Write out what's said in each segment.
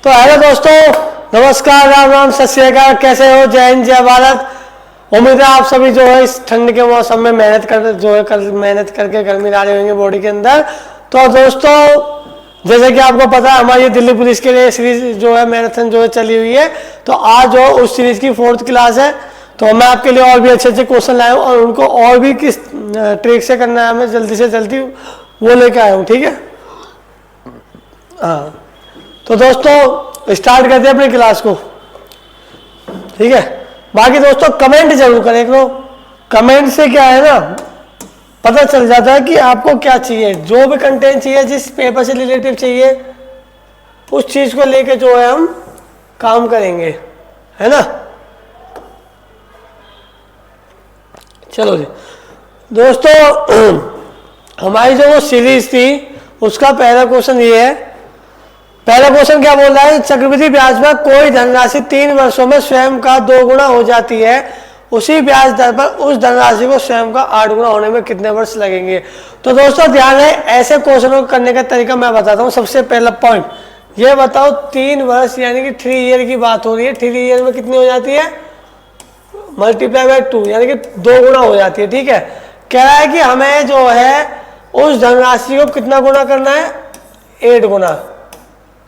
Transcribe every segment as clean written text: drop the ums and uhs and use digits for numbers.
तो हेलो दोस्तों, नमस्कार, राम राम, सत श्री अकाल। कैसे हो? जय हिंद, जय भारत। उम्मीद है आप सभी जो है इस ठंड के मौसम में मेहनत करके गर्मी डाले होंगे बॉडी के अंदर। तो दोस्तों, जैसे कि आपको पता है हमारी दिल्ली पुलिस के लिए सीरीज जो है मैराथन जो है चली हुई है। तो आज जो उस सीरीज की 4th क्लास है। तो मैं आपके लिए और भी अच्छे अच्छे क्वेश्चन लाया हूँ और उनको और भी किस ट्रिक से करना है हमें जल्दी से जल्दी वो लेके आया हूँ। ठीक है, हाँ। तो दोस्तों स्टार्ट करते हैं अपनी क्लास को। ठीक है, बाकी दोस्तों कमेंट जरूर करें। कमेंट से क्या है ना, पता चल जाता है कि आपको क्या चाहिए, जो भी कंटेंट चाहिए, जिस पेपर से रिलेटिव चाहिए उस चीज को लेके जो है हम काम करेंगे, है ना। चलो जी दोस्तों, हमारी जो वो सीरीज थी उसका पहला क्वेश्चन ये है। पहला क्वेश्चन क्या बोल रहा है? चक्रवृद्धि ब्याज में कोई धनराशि 3 वर्षों में स्वयं का 2 गुना हो जाती है, उसी ब्याज दर पर उस धनराशि को स्वयं का 8 गुना होने में कितने वर्ष लगेंगे? तो दोस्तों ध्यान है, ऐसे क्वेश्चनों को करने का तरीका मैं बताता हूँ। सबसे पहला पॉइंट ये बताओ, 3 वर्ष यानी कि 3 ईयर की बात हो रही है। 3 ईयर में कितनी हो जाती है? मल्टीप्लाई बाय 2 यानी कि 2 गुना हो जाती है। ठीक है, कह रहा है कि हमें जो है उस धनराशि को कितना गुना करना है? 8 गुना।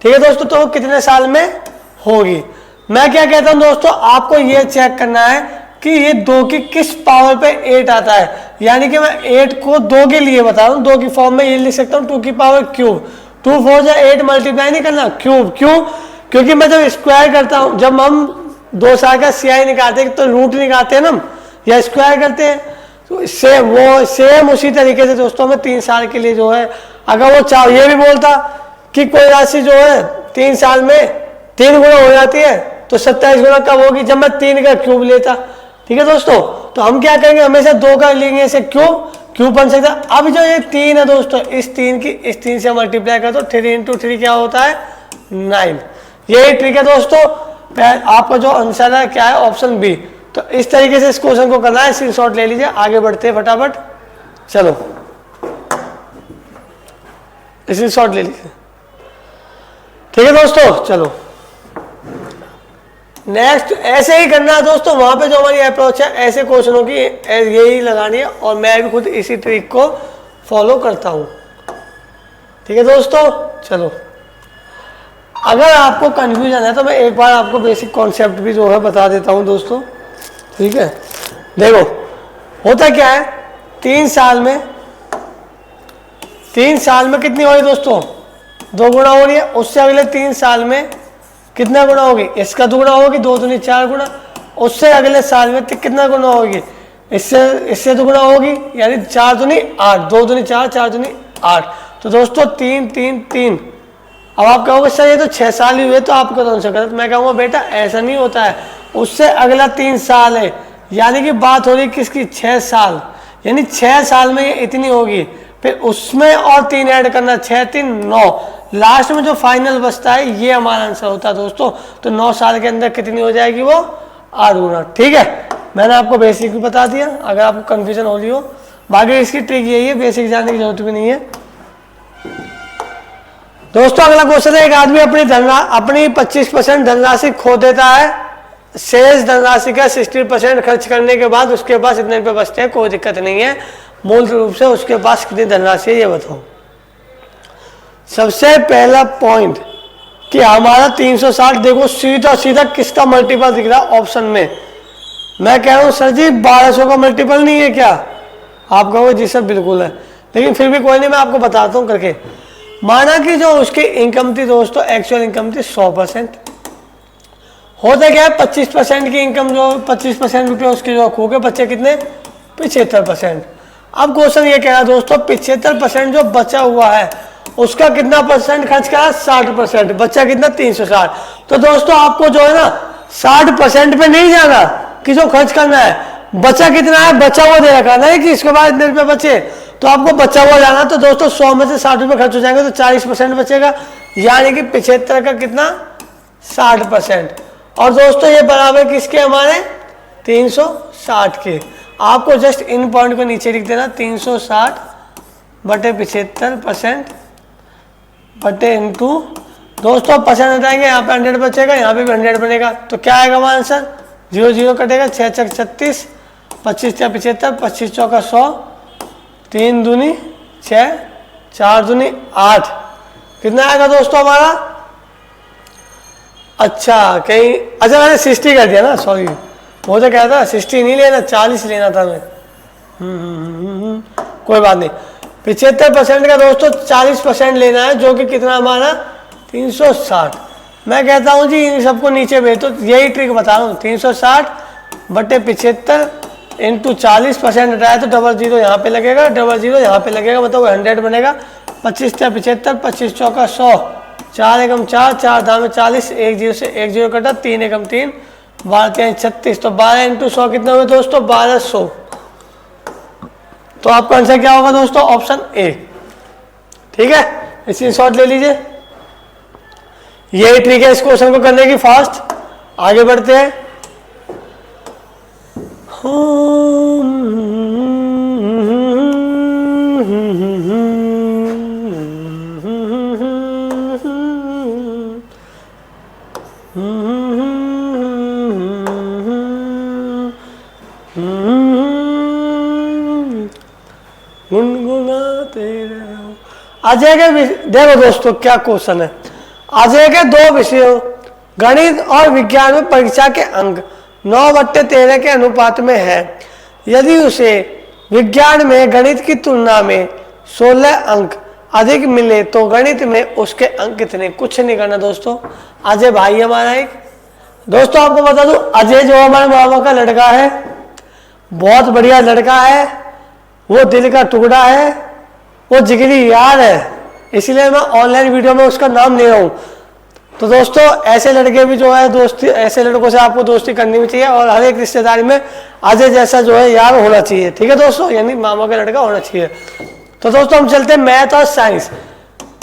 ठीक है दोस्तों, तो कितने साल में होगी? मैं क्या कहता हूं दोस्तों, आपको ये चेक करना है कि ये 2 की किस पावर पे 8 आता है। यानी कि मैं 8 को 2 के लिए बता रहा हूं, 2 की फॉर्म में ये लिख सकता हूं 2 की पावर क्यूब। 2 4 या 8 मल्टीप्लाई नहीं करना, क्यूब। क्यों? क्योंकि मैं जब स्क्वायर करता हूं, जब हम 2 साल का CI निकालते हैं तो रूट निकालते हैं ना या स्क्वायर करते हैं, तो सेम उसी तरीके से दोस्तों में 3 साल के लिए जो है, अगर वो ये भी बोलता कि कोई राशि जो है 3 साल में 3 गुना हो जाती है तो 27 गुना कब होगी? जब मैं 3 का क्यूब लेता। ठीक है दोस्तों, तो हम क्या करेंगे, हमेशा 2 का लेंगे, इसे क्यूब बन सकता है। अब जो ये 3 है दोस्तों, इस 3 से मल्टीप्लाई कर दो, 3 × 3 क्या होता है? 9। यही ट्रिक है दोस्तों। आपका जो आंसर है क्या है? Option B. तो इस तरीके से इस क्वेश्चन को करना है। स्क्रीनशॉट ले लीजिए, आगे बढ़ते हैं फटाफट। चलो स्क्रीनशॉट ले लीजिए। ठीक है दोस्तों, चलो नेक्स्ट ऐसे ही करना है दोस्तों। वहां पे जो हमारी अप्रोच है ऐसे क्वेश्चनों की यही लगानी है और मैं भी खुद इसी ट्रिक को फॉलो करता हूं। ठीक है दोस्तों, चलो अगर आपको कंफ्यूजन है तो मैं एक बार आपको बेसिक कॉन्सेप्ट भी जो है बता देता हूं दोस्तों। ठीक है, देखो होता क्या है, 3 साल में कितनी हो रही दोस्तों? 2 गुना हो रही है। उससे अगले 3 साल में कितना गुना होगी? इसका 2 गुना होगी, 2 दूनी 4 गुना। उससे अगले साल में कितना गुना होगी? इससे 2 गुना होगी, यानी 4 दूनी 8, 2 दूनी 4, 4 दूनी 8। तो दोस्तों 3 3 3। अब आप कहोगे सर ये तो 6 साल ही हुए, तो आपको कौन सा गलत? मैं कहूँगा बेटा ऐसा नहीं होता है। उससे अगला 3 साल है, यानी कि बात हो रही किसकी? 6 साल। यानी 6 साल में ये इतनी होगी, फिर उसमें और 3 ऐड करना, 6 3 9। लास्ट में जो फाइनल बचता है ये हमारा आंसर होता है दोस्तों। तो 9 साल के अंदर कितनी हो जाएगी? वो 8 गुना। ठीक है, मैंने आपको बेसिक भी बता दिया, अगर आपको कंफ्यूजन हो रही हो। बाकी इसकी ट्रिक यही है, बेसिक जानने की जरूरत भी नहीं है दोस्तों। अगला क्वेश्चन है, एक आदमी अपनी 25% धनराशि खो देता है, शेष धनराशि का 60% खर्च करने के बाद उसके पास इतने रुपये बचते हैं, कोई दिक्कत नहीं है। मूल रूप से उसके पास कितनी धनराशि है ये बताओ। सबसे पहला पॉइंट कि हमारा 360, देखो सीधा सीधा किसका मल्टीपल दिख रहा है ऑप्शन में? मैं कह रहा हूं सर जी 1200 का मल्टीपल नहीं है क्या? आप कहोगे जी सर बिल्कुल है, लेकिन फिर भी कोई नहीं, मैं आपको बताता हूं करके। माना कि जो उसकी इनकम थी दोस्तों, एक्चुअल इनकम थी 100%। होता क्या है, 25% की इनकम जो 25% रुपये उसके जो खो गए, बच्चे कितने? 75%। अब क्वेश्चन ये कह रहा है दोस्तों, 75% जो बचा हुआ है उसका कितना परसेंट खर्च करा? 60%। बच्चा कितना? 360। तो दोस्तों आपको जो है ना 60% पे नहीं जाना कि जो खर्च करना है, बचा कितना है बचा हुआ दे रखा नहीं कि इसके बाद इतने रुपये बचे, तो आपको बचा हुआ जाना। तो दोस्तों 100 में से 60 रुपये खर्च हो जाएंगे तो 40% बचेगा, यानी कि 75 का कितना? 60%। और दोस्तों ये बराबर किसके? हमारे 360 के। आपको जस्ट इन पॉइंट को नीचे लिख देना, 360 बटे 75% बटे इंटू दोस्तों परसेंट हटाएंगे, यहाँ पे 100 बचेगा, यहाँ पे भी 100 बनेगा, तो क्या आएगा हमारा आंसर? 0 0 कटेगा, 6 छक 36, 25 छक 75, 25 चौका 100, 3 दूनी 6, 4 दूनी 8, कितना आएगा दोस्तों हमारा? अच्छा मैंने 60 कर दिया ना, सॉरी, वो तो क्या था 60 नहीं लेना, 40 लेना था मैं। कोई बात नहीं। 75% का दोस्तों 40% लेना है, जो कि कितना हमारा 360। मैं कहता हूं जी इन सबको नीचे भेज दो, यही ट्रिक बता रहा हूँ। 360 बटे 75 इंटू 40% हटाया तो 00 यहाँ पे लगेगा, 00 यहाँ पे लगेगा, मतलब 100 बनेगा। 25 या 75, 25 चौका 100, 4 एकम 4, 4 दाम 40, 1 0 से 1 0 कटा, 3 एकम 3, 12 3 36, तो 12 इंटू 100 कितना हुए दोस्तों? 1200। तो आपका आंसर क्या होगा दोस्तों? Option A. ठीक है, इसी शॉर्ट ले लीजिए। यही ट्रिक है इस क्वेश्चन को करने की। फास्ट आगे बढ़ते हैं। गुनगुनाते रहो। अजय के देखो दोस्तों क्या क्वेश्चन है। अजय के 2 विषयों गणित और विज्ञान में परीक्षा के अंक 9/13 के अनुपात में है। यदि उसे विज्ञान में गणित की तुलना में 16 अंक अधिक मिले तो गणित में उसके अंक कितने? कुछ नहीं करना दोस्तों। अजय भाई हमारा एक दोस्तों, आपको बता दूं अजय जो हमारे मामा का लड़का है, बहुत बढ़िया लड़का है, वो दिल का टुकड़ा है, वो जिगरी यार है, इसलिए मैं ऑनलाइन वीडियो में उसका नाम ले रहा हूँ। तो दोस्तों ऐसे लड़के भी जो है दोस्ती, ऐसे लड़कों से आपको दोस्ती करनी भी चाहिए, और हर एक रिश्तेदारी में अजय जैसा जो है यार होना चाहिए। ठीक है दोस्तों, यानी मामा का लड़का होना चाहिए। तो दोस्तों हम चलते हैं मैथ और साइंस।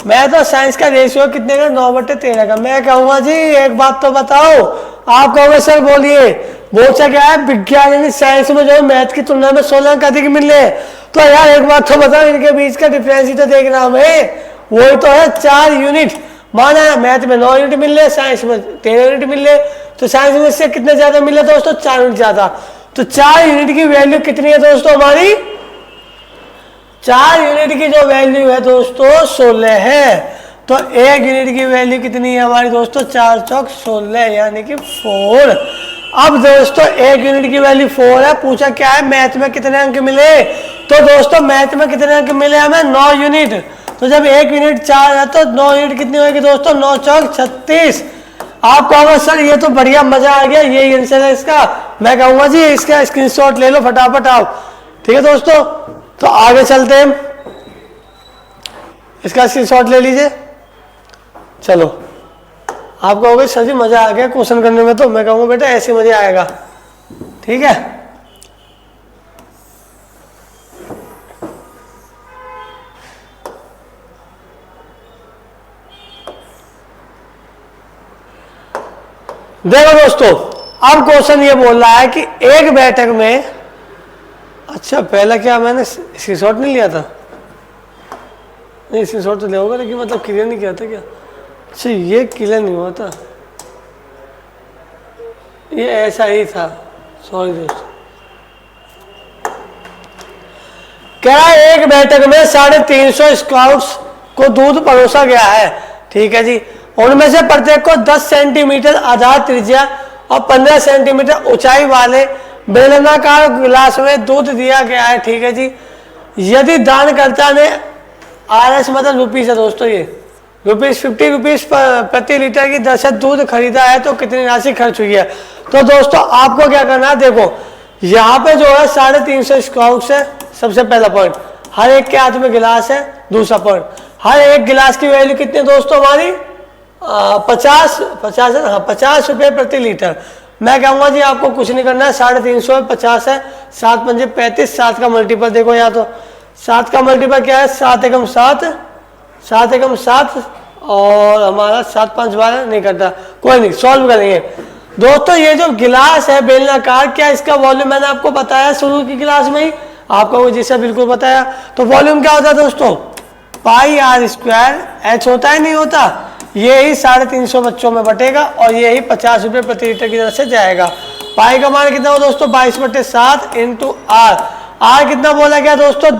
मैथ और साइंस का रेशियो कितने का? 9/13 का। मैं कहूँगा जी एक बात तो बताओ, आप कहोगे सर बोलिए, बोलचा क्या है? विज्ञान यानी साइंस में जो है मैथ की तुलना में 16 अंक अधिक मिल रहे, तो यार एक बात तो बताओ, इनके बीच का डिफरेंस ही तो देखना हमें, वही तो है 4 यूनिट। माना है मैथ में 9 यूनिट मिल रहे, साइंस में 13 यूनिट मिल रहे, तो साइंस में इससे कितने ज्यादा मिल रहे दोस्तों? 4 यूनिट ज्यादा। तो 4 यूनिट की वैल्यू कितनी है दोस्तों हमारी? 4 यूनिट की जो वैल्यू है दोस्तों 16 है। तो 1 यूनिट की वैल्यू कितनी है हमारी दोस्तों? 4 चौक 16 यानी कि 4। अब दोस्तों 1 यूनिट की वैल्यू 4 है। पूछा क्या है मैथ में कितने अंक मिले? तो दोस्तों मैथ में कितने अंक मिले हमें? 9 यूनिट। तो जब 1 यूनिट 4 है तो 9 यूनिट कितनी होगी दोस्तों? 9 चौक 36। आप कहोगे सर ये तो बढ़िया मजा आ गया, यही आंसर है इसका। मैं कहूंगा जी इसका स्क्रीनशॉट ले लो फटाफट आप। ठीक है दोस्तों, तो आगे चलते हैं, इसका स्क्रीनशॉट ले लीजिए। चलो, आप कहोगे सर जी मजा आ गया क्वेश्चन करने में, तो मैं कहूँगा बेटा ऐसे मजा आएगा। ठीक है, देखो दोस्तों अब क्वेश्चन ये बोल रहा है कि एक बैठक में, अच्छा पहला क्या मैंने स्क्रीनशॉट नहीं लिया था? नहीं स्क्रीनशॉट तो लिया होगा, लेकिन मतलब क्लियर नहीं किया था क्या? अच्छा ये क्लियर नहीं हुआ था, ये ऐसा ही था, सॉरी दोस्तों। कह रहा है एक बैठक में 350 स्काउट्स को दूध परोसा गया है। ठीक है जी, उनमें से प्रत्येक को 10 सेंटीमीटर आधार त्रिज्या और 15 सेंटीमीटर ऊंचाई वाले बेलनाकार गिलास में दूध दिया गया है। ठीक है जी, यदि दानकर्ता ने RS मतलब रुपीस है दोस्तों, ये ₹50 प्रति लीटर की दर से दूध खरीदा है तो कितनी राशि खर्च हुई है? तो दोस्तों आपको क्या करना है, देखो यहाँ पे जो है 350 स्काउट्स है, सबसे पहला पॉइंट। हर एक के हाथ में गिलास है, दूसरा पॉइंट। हर एक गिलास की वैल्यू कितनी दोस्तों हमारी? 50 रुपये प्रति लीटर। मैं कहूँगा जी आपको कुछ नहीं करना है, 350 50 है, 7 पंजे 35, 7 का मल्टीपल देखो यहाँ, तो 7 का मल्टीपल क्या है? 7 एकम 7, 7 एकम 7, और हमारा 7 5 12 नहीं करता, कोई नहीं, सॉल्व करेंगे दोस्तों। ये जो गिलास है बेलनाकार, क्या इसका वॉल्यूम मैंने आपको बताया शुरू की क्लास में ही, आपको जिससे बिल्कुल बताया। तो वॉल्यूम क्या होता है दोस्तों? पाई R स्क्वायर, H होता है नहीं होता? ये ही 350 बच्चों में बटेगा और ये ही 50 रुपये प्रति लीटर की दर से जाएगा। पाई का मान कितना हो दोस्तों 22/7 इंटू आर। आर कितना बोला गया दोस्तों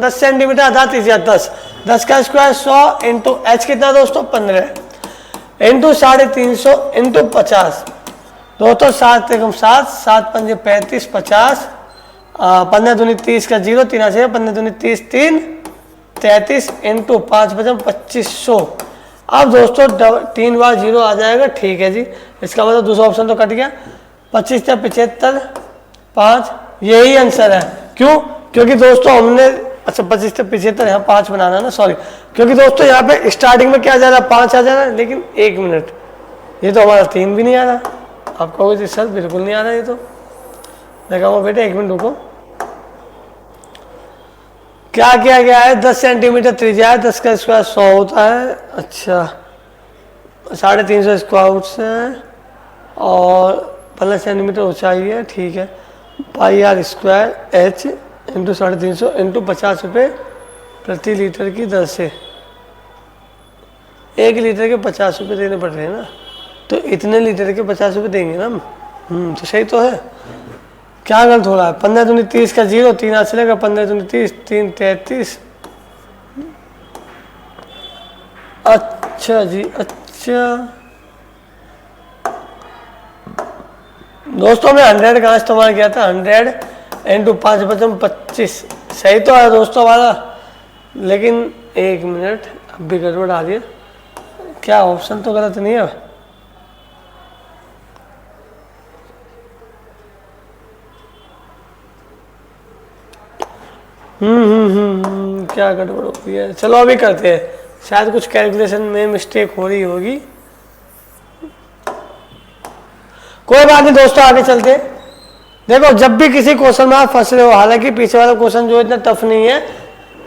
10 सेंटीमीटर आधा 30 10 का स्क्वायर 100 इंटू एच कितना दोस्तों 15 इंटू 350 इंटू 50 दोस्तों 7 एकम 7 7 पंजे 35 50 15 दूनी 30 का 0 3 से 15 दूनी 30 3 33 इंटू 5 बचम 2500। अब दोस्तों 3 बार 0 आ जाएगा, ठीक है जी। इसका मतलब दूसरा ऑप्शन तो कट गया। 25 से 75 5 यही आंसर है। क्यों? क्योंकि दोस्तों हमने अच्छा 25 से 75 यहाँ 5 बनाना ना, सॉरी। क्योंकि दोस्तों यहाँ पे स्टार्टिंग में क्या आ जा रहा है 5 आ जा रहा है, लेकिन 1 मिनट ये तो हमारा 3 भी नहीं आ रहा। आप कहोगे जी सर बिल्कुल नहीं आ रहा, ये तो मैं कहूँगा बेटे 1 मिनट रुको। क्या किया गया है 10 सेंटीमीटर त्रिज्या है, 10 का स्क्वायर 100 होता है। अच्छा 350 स्क्वायर फुट से और 15 सेंटीमीटर ऊंचाई है, ठीक है। Pi r square h into 350 into 50 रुपये प्रति लीटर की दर से। 1 लीटर के 50 रुपये देने पड़ रहे हैं ना, तो इतने लीटर के 50 रुपये देंगे ना हम। तो सही तो है, क्या गलत हो रहा है। 15 दूनी 30 का 0 3 हाथ चलेगा 15 दूनी 30 3 33। अच्छा जी अच्छा दोस्तों मैं 100 का इस्तेमाल किया था। 100 इंटू 5 बचम 25 सही तो है दोस्तों हमारा, लेकिन 1 मिनट अब भी गड़बड़ आ रही है। क्या ऑप्शन तो गलत नहीं है? क्या गड़बड़ हो रही है। चलो अभी करते हैं, शायद कुछ कैलकुलेशन में मिस्टेक हो रही होगी। कोई बात नहीं दोस्तों, आगे चलते। देखो जब भी किसी क्वेश्चन में आप फंस रहे हो, हालांकि पीछे वाला क्वेश्चन जो इतना टफ नहीं है,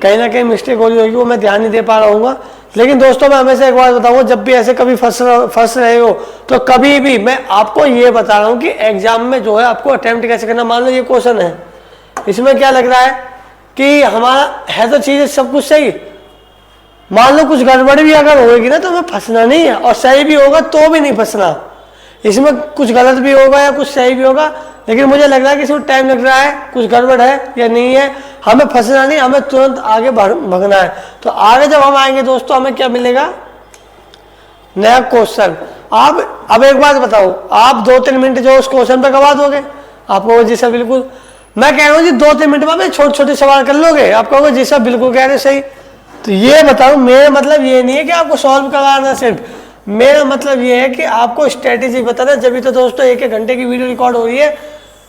कहीं ना कहीं मिस्टेक हो रही होगी, वो मैं ध्यान नहीं दे पा रहा हूँ। लेकिन दोस्तों मैं हमेशा एक बात बताऊंगा, जब भी ऐसे कभी फंस रहे हो तो कभी भी मैं आपको ये बता रहा हूँ कि एग्जाम में जो है आपको अटेम्प्ट कैसे करना। मान लो ये क्वेश्चन है, इसमें क्या लग रहा है कि हमारा है तो चीज़ सब कुछ सही, मान लो कुछ गड़बड़ भी अगर होगी ना तो हमें फंसना नहीं है, और सही भी होगा तो भी नहीं फंसना। इसमें कुछ गलत भी होगा या कुछ सही भी होगा, लेकिन मुझे लग रहा है कि इसमें टाइम लग रहा है, कुछ गड़बड़ है या नहीं है, हमें फंसना नहीं, हमें तुरंत आगे भगना है। तो आगे जब हम आएंगे दोस्तों हमें क्या मिलेगा, नया क्वेश्चन। आप अब एक बात बताओ, आप 2-3 मिनट जो उस क्वेश्चन पर गवा दोगे, आप कहोगे जी सर बिल्कुल। मैं कह रहा हूँ जी 2-3 मिनट में छोटे छोटे सवाल कर लोगे, आप कहोगे जी सर बिल्कुल कह रहे सही। तो ये बताओ, मेरा मतलब ये नहीं है कि आपको सॉल्व कराना, सिर्फ मेरा मतलब ये है कि आपको स्ट्रेटेजी बताना। जब तो दोस्तों 1-1 घंटे की वीडियो रिकॉर्ड हो रही है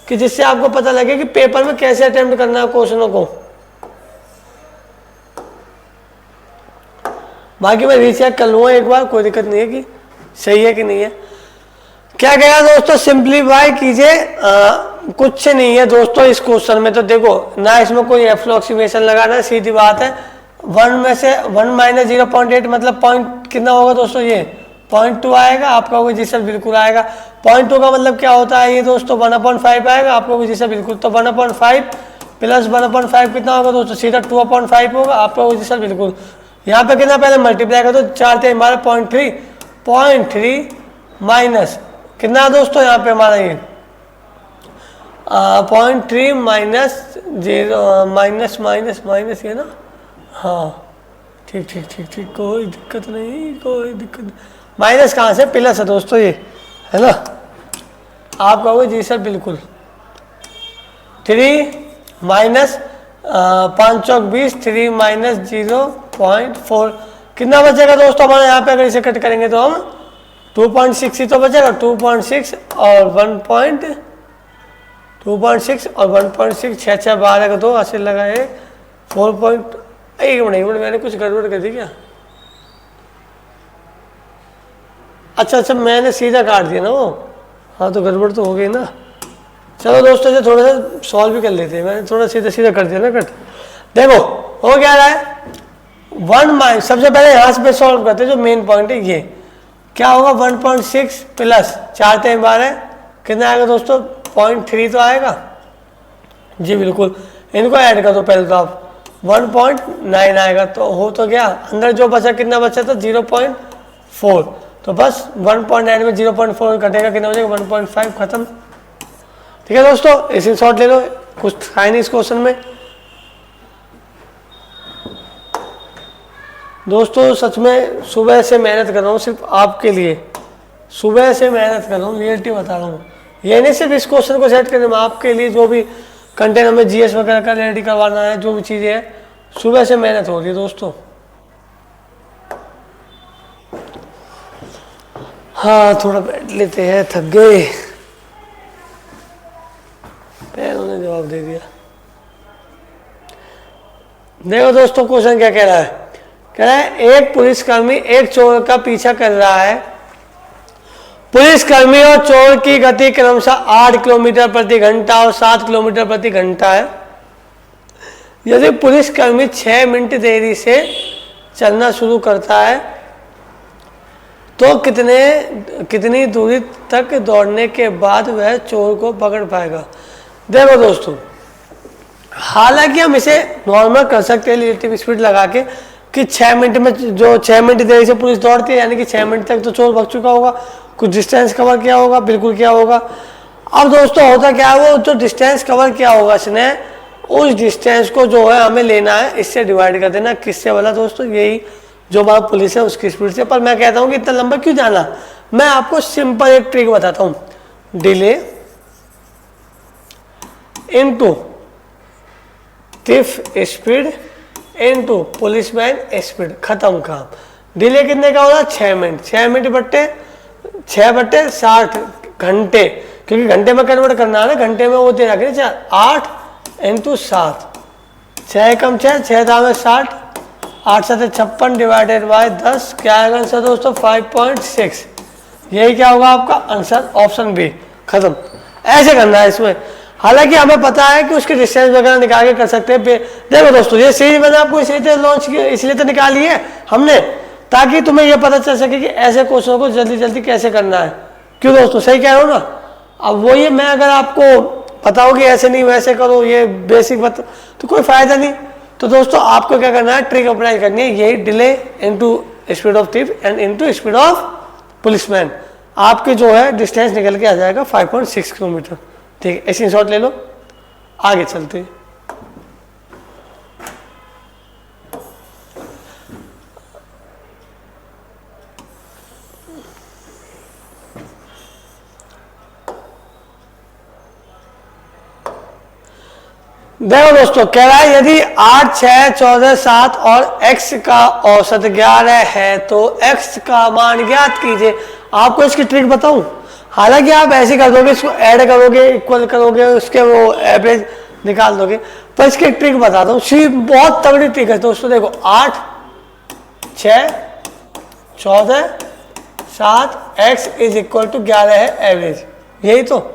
कि जिससे आपको पता लगे कि पेपर में कैसे अटेम्प्ट करना है क्वेश्चनों को। बाकी मैं रीचेक कर लूँगा एक बार, कोई दिक्कत नहीं है कि सही है कि नहीं है। क्या कहेगा दोस्तों, सिंप्लीफाई कीजिए। कुछ नहीं है दोस्तों इस क्वेश्चन में, तो देखो ना इसमें कोई एप्रोक्सीमेशन लगाना है, सीधी बात है। 1 में से 1 माइनस 0.8 मतलब पॉइंट कितना होगा दोस्तों, ये 0.2 आएगा। आप कहोगे जी सर बिल्कुल आएगा। 0.2 का मतलब क्या होता है ये दोस्तों 1/5 आएगा। आप कहोगे जी सर बिल्कुल। तो 1/5 प्लस 1/5 कितना होगा दोस्तों, सीधा 2/5 होगा। आप कहोगे जी सर बिल्कुल। यहाँ पे कितना पहले मल्टीप्लाई कर दो, 4 × 3 0.3 माइनस कितना दोस्तों यहाँ पे हमारा ये 0.3 माइनस 0 माइनस माइनस माइनस ये ना, हाँ ठीक ठीक ठीक ठीक, कोई दिक्कत नहीं, कोई दिक्कत नहीं। माइनस कहाँ से, प्लस है दोस्तों ये, है ना। आप कहोगे जी सर बिल्कुल। 3 माइनस 5 चौक 20, 3 माइनस 0.4 कितना बचेगा दोस्तों हमारे यहाँ पे। अगर इसे कट करेंगे तो हम 2.6 ही तो बचेगा। 2.6 और 2.6 और 1.6 6 6 12 का 2 ऐसे लगा है 4. एक मिनट मैंने कुछ गड़बड़ कर दी क्या। अच्छा मैंने सीधा काट दिया ना वो, हाँ तो गड़बड़ तो हो गई ना। चलो दोस्तों से थोड़ा सा सॉल्व भी कर लेते हैं, मैंने थोड़ा सीधा सीधा कर दिया ना कट। देखो हो क्या रहा है 1 माइनस, सबसे पहले यहाँ से सॉल्व करते हैं जो मेन पॉइंट है ये। क्या होगा 1.6 प्लस 4 × 12 कितना आएगा दोस्तों 0.3 तो आएगा जी बिल्कुल। इनको ऐड कर दो पहले तो आप 1.9 आएगा। तो हो तो गया, अंदर जो बचा कितना बचा था 0.4 4। तो बस 1.9 में 0.4 कटेगा, कितना हो जाएगा 1.5, खत्म। ठीक है दोस्तों, इसी शॉर्ट ले लो, कुछ था नहीं इस क्वेश्चन में। दोस्तों सच में सुबह से मेहनत कर रहा हूँ सिर्फ आपके लिए, सुबह से मेहनत कर रहा हूँ, रियलिटी बता रहा हूँ। ये नहीं सिर्फ इस क्वेश्चन को सेट करने में, आपके लिए जो भी कंटेंट हमें जीएस वगैरह का रेडी करवाना है, जो भी चीज़ें है, सुबह से मेहनत हो रही है दोस्तों। हाँ थोड़ा बैठ लेते हैं, थक गए, पैरों ने जवाब दे दिया। देखो दोस्तों क्वेश्चन क्या कह रहा है, कह रहा है एक पुलिसकर्मी एक चोर का पीछा कर रहा है। पुलिसकर्मी और चोर की गति क्रमशः 8 किलोमीटर प्रति घंटा और 7 किलोमीटर प्रति घंटा है। यदि पुलिसकर्मी 6 मिनट देरी से चलना शुरू करता है तो कितनी दूरी तक दौड़ने के बाद वह चोर को पकड़ पाएगा। देखो दोस्तों, हालांकि हम इसे नॉर्मल कर सकते हैं रिलेटिव स्पीड लगा के कि 6 मिनट में, जो 6 मिनट देरी से पुलिस दौड़ती है, यानी कि 6 मिनट तक तो चोर भाग चुका होगा, कुछ डिस्टेंस कवर किया होगा, बिल्कुल किया होगा। अब दोस्तों होता क्या है, वो जो डिस्टेंस कवर किया होगा इसने, उस डिस्टेंस को जो है हमें लेना है, इससे डिवाइड कर देना। किससे वाला दोस्तों, यही जो हमारा पुलिस है उसकी स्पीड से। पर मैं कहता हूँ कि इतना लंबा क्यों जाना, मैं आपको सिंपल एक ट्रिक बताता हूँ, delay into thief speed into policeman speed, खत्म काम। डिले कितने का होगा 6 मिनट, 6 मिनट बट्टे 60 घंटे, क्योंकि घंटे में कन्वर्ट करना है ना, घंटे में वो दे रखे 8 इंटू 7, 6 कम 6, 6 दाम 60, 8 7 56 डिवाइडेड बाय 10, क्या आएगा आंसर दोस्तों 5.6। यही क्या होगा आपका आंसर, ऑप्शन बी, खत्म। ऐसे करना है इसमें, हालांकि हमें पता है कि उसकी डिस्टेंस वगैरह निकाल के कर सकते हैं। देखो दोस्तों, ये सीरीज मैंने आपको इसलिए लॉन्च की, इसलिए तो निकाली है हमने, ताकि तुम्हें ये पता चल सके कि ऐसे क्वेश्चनों को जल्दी जल्दी कैसे करना है। क्यों दोस्तों, सही कह रहा हूँ ना। अब वो ये मैं अगर आपको बताओ कि ऐसे नहीं वैसे करो, ये बेसिक बता, तो कोई फायदा नहीं। तो दोस्तों आपको क्या करना है, ट्रिक अप्लाई करनी है, यही delay into speed of thief and into speed of policeman, आपके जो है डिस्टेंस निकल के आ जाएगा 5.6 किलोमीटर। ठीक है, ऐसे शॉट ले लो, आगे चलते हैं। देखो दोस्तों, कह रहा है यदि 8 6 14 7 और x का औसत 11 है तो x का मान ज्ञात कीजिए। आपको इसकी ट्रिक बताऊं, हालांकि आप ऐसे कर दोगे, इसको ऐड करोगे, इक्वल करोगे, उसके वो एवरेज निकाल दोगे, पर इसकी ट्रिक बताता हूँ, सी बहुत तगड़ी ट्रिक है दोस्तों। देखो 8 6 14 7 x इज इक्वल टू 11 है एवरेज, यही तो।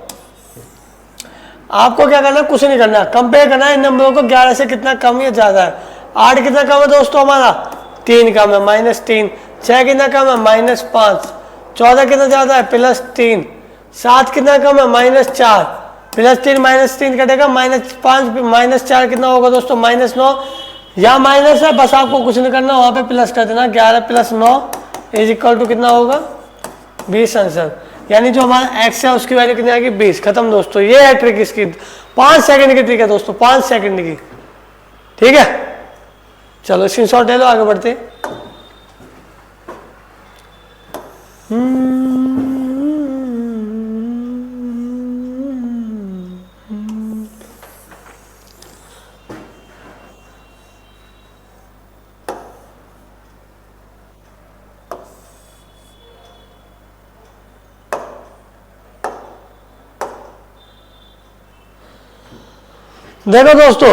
आपको क्या करना है, कुछ नहीं करना, कंपेयर करना है इन नंबरों को, 11 से कितना कम या ज्यादा है। 8 कितना कम है दोस्तों हमारा, 3 कम है -3, 6 कितना कम है -5, 14 कितना ज्यादा है +3, 7 कितना कम है -4, +3 -3 कटेगा -5 -4 कितना होगा दोस्तों -9, या माइनस है, बस आपको कुछ नहीं करना, वहां पे प्लस कर देना, 11 + 9 इज इक्वल टू कितना होगा 20 आंसर, यानी जो हमारा x है उसकी वैल्यू कितनी आएगी 20, खत्म दोस्तों। ये है ट्रिक इसकी, 5 सेकंड की ट्रिक है दोस्तों, 5 सेकंड की। ठीक है, चलो स्क्रीनशॉट ले लो, आगे बढ़ते। देखो दोस्तों,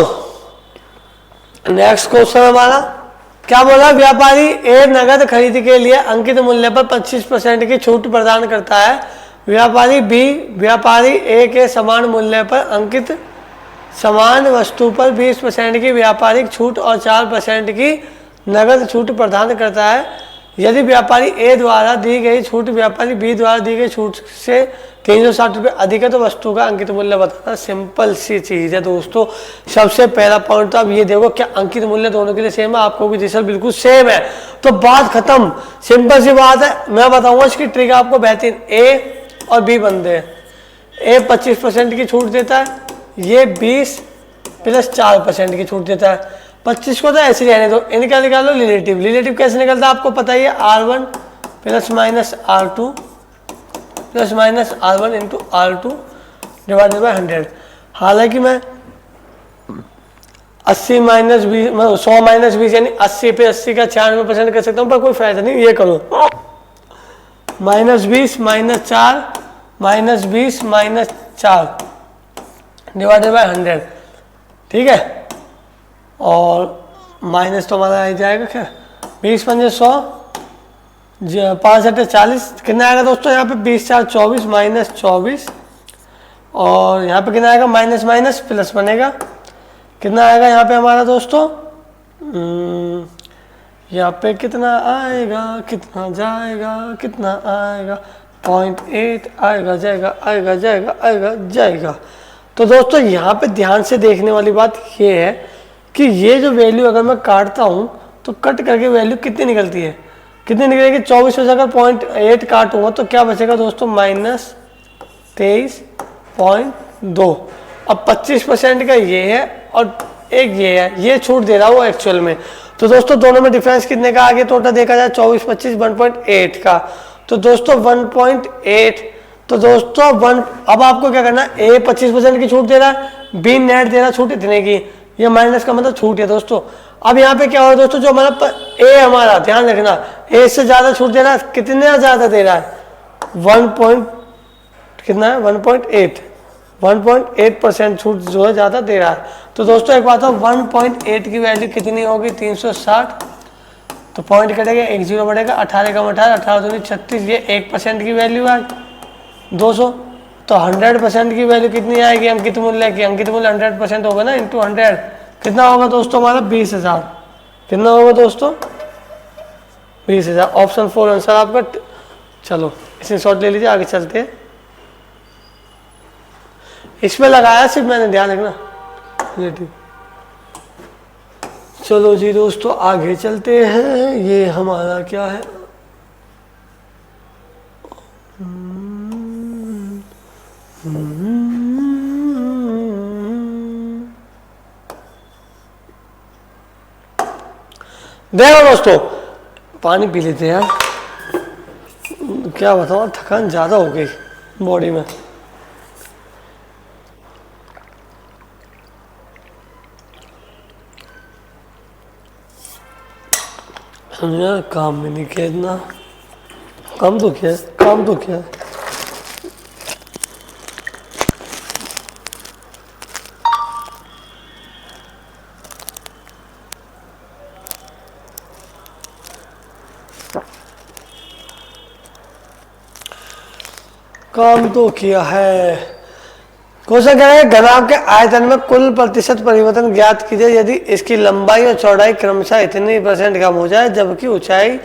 नेक्स्ट क्वेश्चन हमारा क्या बोला, व्यापारी ए नगद खरीद के लिए अंकित मूल्य पर 25% की छूट प्रदान करता है। व्यापारी बी व्यापारी ए के समान मूल्य पर अंकित समान वस्तु पर 20% की व्यापारिक छूट और 4% की नगद छूट प्रदान करता है। यदि व्यापारी ए द्वारा दी गई छूट व्यापारी बी द्वारा दी गई छूट से 360 अधिक है तो वस्तु का अंकित मूल्य बताना। सिंपल सी चीज है दोस्तों। सबसे पहला पॉइंट तो अब ये देखो क्या अंकित मूल्य दोनों के लिए सेम है, आपको भी रिजल्ट बिल्कुल सेम है, तो बात खत्म। सिंपल सी बात है, मैं बताऊंगा इसकी ट्रिक आपको बेहतरीन। ए और बी बनते हैं, ए 25% की छूट देता है, ये 20 + 4% की छूट देता है। 25 को तो ऐसे रहने दो, इनका निकालो रिलेटिव। रिलेटिव कैसे निकलता है आपको पता ही है, R1 ± R2 ± R1 × R2 / 100। हालांकि मैं 80 - 20 100 - 20 यानी 80 पे 80 का 96% कर सकता हूँ, पर कोई फायदा नहीं। ये करो -20 - 4 -20 - 4 / 100, ठीक है। और माइनस तो हमारा आ जाएगा, क्या 20 × 5 = 100, 5 × 40, कितना आएगा दोस्तों यहाँ पे 20 × 4 = 24 -24, और यहाँ पे कितना आएगा माइनस माइनस प्लस बनेगा। कितना आएगा यहाँ पे हमारा दोस्तों, यहाँ पे कितना आएगा, कितना जाएगा, कितना आएगा 0.8 आएगा, जाएगा आएगा जाएगा आएगा जाएगा। तो दोस्तों यहाँ पे ध्यान से देखने वाली बात ये है कि ये जो वैल्यू अगर मैं काटता हूँ तो कट करके वैल्यू कितनी निकलती है, कितनी निकलेगी 24 में से अगर 0.8 काटूंगा तो क्या बचेगा दोस्तों -23.2। अब 25% का ये है और एक ये है, ये छूट दे रहा हूँ एक्चुअल में। तो दोस्तों दोनों में डिफरेंस कितने का आगे टोटल देखा जाए 24 25 1.8 का, तो दोस्तों 1.8। तो दोस्तों अब आपको क्या करना है, ए 25% की छूट दे रहा है, बी नेट दे रहा है छूट इतने की, ये माइनस का मतलब छूट है दोस्तों। अब यहाँ पे क्या हो रहा है दोस्तों, जो हमारा ए हमारा ध्यान रखना, ए से ज्यादा छूट दे रहा है, कितने ज्यादा दे रहा है 1.8% छूट जो है ज्यादा दे रहा है। तो दोस्तों एक बात हो, 1.8 की वैल्यू कितनी होगी 360, तो पॉइंट कटेगा, एक जीरो बढ़ेगा, 18 का 18, 18 दूनी 36, ये 1% की वैल्यू है 200। तो 100% की वैल्यू कितनी आएगी अंकित मूल्य की, अंकित मूल्य 100% होगा ना, इंटू 100 कितना होगा दोस्तों हमारा 20,000। कितना होगा दोस्तों 20,000। ऑप्शन 4 आंसर आपका। चलो इसे शॉर्ट ले लीजिए, आगे चलते हैं। इसमें लगाया सिर्फ मैंने, ध्यान रखना। चलो जी दोस्तों आगे चलते हैं। ये हमारा क्या है, देखो दोस्तों पानी पी लेते हैं यार, क्या बताऊं थकान ज़्यादा हो गई बॉडी में। यार काम में नहीं किया इतना, काम तो क्या है, काम तो क्या है। काम तो किया है। क्वेश्चन कह रहा है घनाभ के आयतन में कुल प्रतिशत परिवर्तन ज्ञात कीजिए यदि इसकी लंबाई और चौड़ाई क्रमशः इतनी % कम हो जाए जबकि ऊंचाई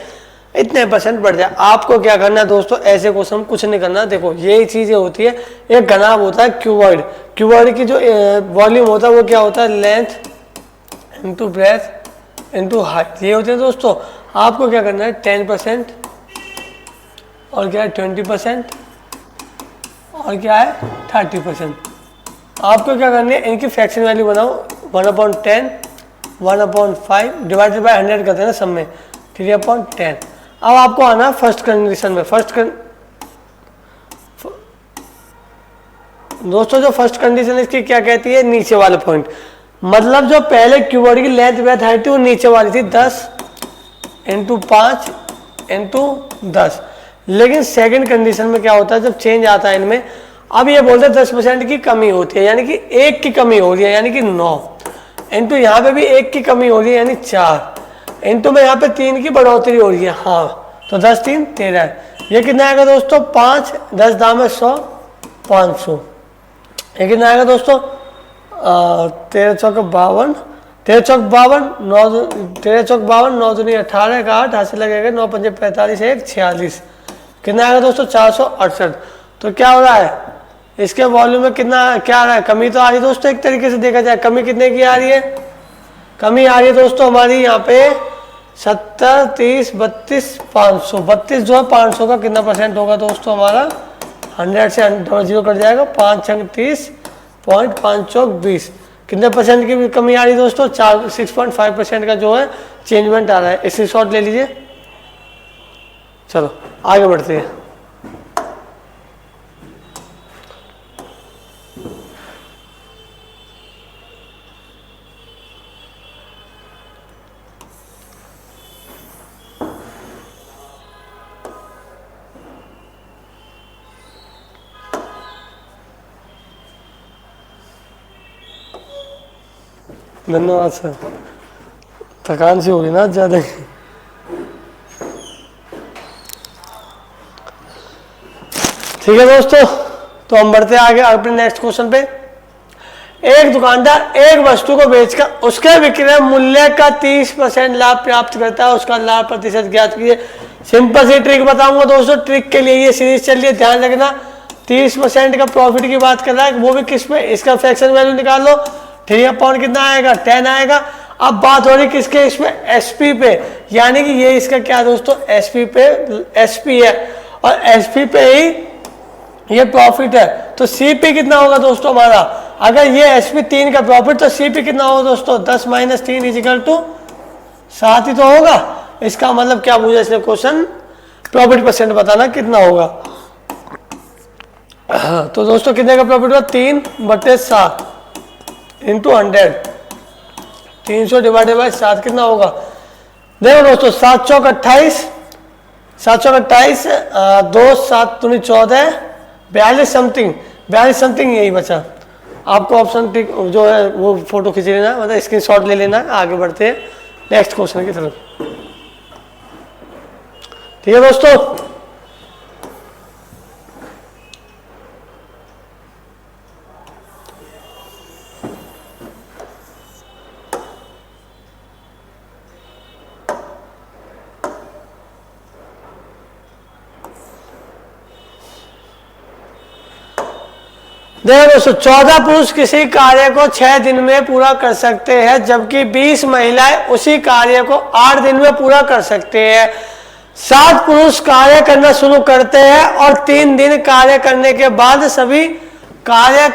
इतने % बढ़ जाए। आपको क्या करना है दोस्तों, ऐसे क्वेश्चन कुछ नहीं करना। देखो यही चीजें होती है, एक घनाभ होता है क्यूबॉइड, क्यूबॉइड की जो वॉल्यूम होता है वो क्या होता है, length into breadth into height, ये होते हैं दोस्तों। आपको क्या करना है 10% और क्या है 20% और क्या है 30%। आपको क्या करनी है, इनकी फ्रैक्शन वैल्यू बनाओ 1/10 1/5 डिवाइडेड बाय 100 करते हैं ना सब में 3/10। अब आपको आना फर्स्ट कंडीशन में। दोस्तों जो फर्स्ट कंडीशन इसकी क्या कहती है, नीचे वाले पॉइंट, मतलब जो पहले क्यूबॉइड की लेंथ ब्रेथ हाइट थी वो नीचे वाली थी 10 × 5 × 10। लेकिन सेकंड कंडीशन में क्या होता है, जब चेंज आता है इनमें, अब ये बोलते हैं 10% की कमी होती है, यानी कि 1 की कमी हो रही है यानी कि 9 इंटू यहाँ पे भी 1 की कमी हो रही है यानी 4 इंटू में यहाँ पे 3 की बढ़ोतरी हो रही है, हाँ तो 10 × 3 = 13। ये कितना आएगा दोस्तों 5 10 दाम है 100 500। ये कितना आएगा दोस्तों 13 चौक 52 13 चौक 52 9 13 चौक 52 9 दूनी 18 का 8 हाथ से लगेगा 9 पंजे 45 1 46। कितना आएगा दोस्तों 468। तो तो क्या हो रहा है, इसके वॉल्यूम में कितना क्या आ रहा है, कमी तो आ रही है दोस्तों। एक तरीके से देखा जाए कमी कितने की आ रही है, कमी आ रही है दोस्तों हमारी यहाँ पे 70, 30, 32, 500। 32 जो है 500 का कितना परसेंट होगा दोस्तों हमारा, 100 से 0 कट जाएगा, 5 अंक 30.5 चौक 20। कितने परसेंट की कमी आ रही है दोस्तों, 6.5% का जो है चेंजमेंट आ रहा है। इसी शॉर्ट ले लीजिए। चलो आगे बढ़ते हैं। धन्यवाद सर, थकान सी होगी ना ज़्यादा। ठीक है दोस्तों, तो हम बढ़ते आगे अपने नेक्स्ट क्वेश्चन पे। एक दुकानदार एक वस्तु को बेचकर उसके विक्रय मूल्य का 30% लाभ प्राप्त करता है, उसका लाभ प्रतिशत ज्ञात कीजिए। सिंपल सी ट्रिक बताऊंगा दोस्तों, ट्रिक के लिए ये सीरीज चल रही है, ध्यान रखना। 30% का प्रॉफिट की बात कर रहा है, वो भी किस पे, इसका फ्रैक्शन वैल्यू निकाल लो, 3/, कितना आएगा 10 आएगा। अब बात हो रही किसके, इसमें एसपी पे, यानी कि ये इसका क्या दोस्तों एसपी पे, एसपी है और एसपी पे ही ये प्रॉफिट है। तो सीपी कितना होगा दोस्तों हमारा, अगर ये एसपी 3 का प्रॉफिट तो सीपी कितना होगा दोस्तों, 10 - 3 = 7 ही तो होगा। इसका मतलब क्या पूछा इसने क्वेश्चन, प्रॉफिट परसेंट बताना कितना होगा। तो दोस्तों कितने का प्रॉफिट होगा, 3/7 × 100, 300 / 7 कितना होगा। देखो दोस्तों 7 चौक 28, 7 चौक 28, 2 7 दूनी 14, 42 समथिंग यही बचा। आपको ऑप्शन टिक जो है वो फोटो खींच लेना, मतलब स्क्रीनशॉट ले लेना। आगे बढ़ते हैं नेक्स्ट क्वेश्चन की तरफ। ठीक है दोस्तों, देखो दोस्तों 14 पुरुष किसी कार्य को 6 दिन में पूरा कर सकते हैं, जबकि 20 महिलाएं उसी कार्य को 8 दिन में पूरा कर सकते हैं। 7 पुरुष कार्य करना शुरू करते हैं और 3 दिन कार्य करने के बाद सभी कार्य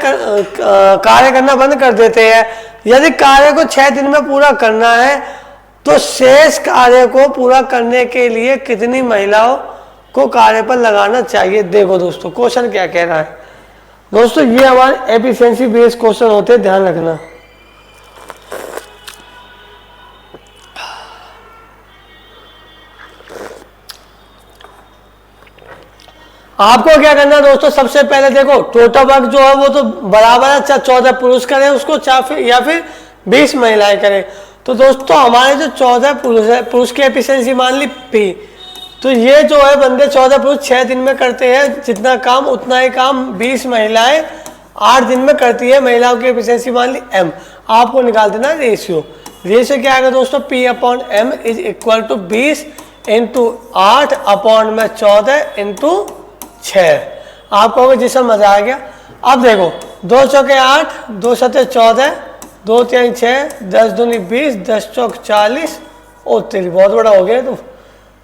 करना बंद कर देते हैं। यदि कार्य को 6 दिन में पूरा करना है तो शेष कार्य को पूरा करने के लिए कितनी महिलाओं को कार्य पर लगाना चाहिए। देखो दोस्तों क्वेश्चन क्या कह रहा है दोस्तों, ये हमारे एफिशिएंसी बेस्ड क्वेश्चन होते हैं, ध्यान रखना। आपको क्या करना है दोस्तों, सबसे पहले देखो टोटल वर्क जो है वो तो बराबर है, चाहे 14 पुरुष करें उसको चाहे या फिर 20 महिलाएं करें। तो दोस्तों हमारे जो 14 पुरुष है, पुरुष की एफिशिएंसी मान ली P, तो ये जो है बंदे 14 पुरुष 6 दिन में करते हैं जितना काम, उतना ही काम 20 महिलाएं 8 दिन में करती है। महिलाओं की एफिशिएंसी मान ली M। आपको निकाल देना रेशियो क्या आएगा दोस्तों, P/M = 20 × 8 अपॉन में 14 × 6। आपको होगा जिसमें मजा आ गया। अब देखो 2 चौके 8, 2 7 14, 2 3 6, 10 दूनी 20, 10 चौक 40, ओ तेरी बहुत बड़ा हो गया। तो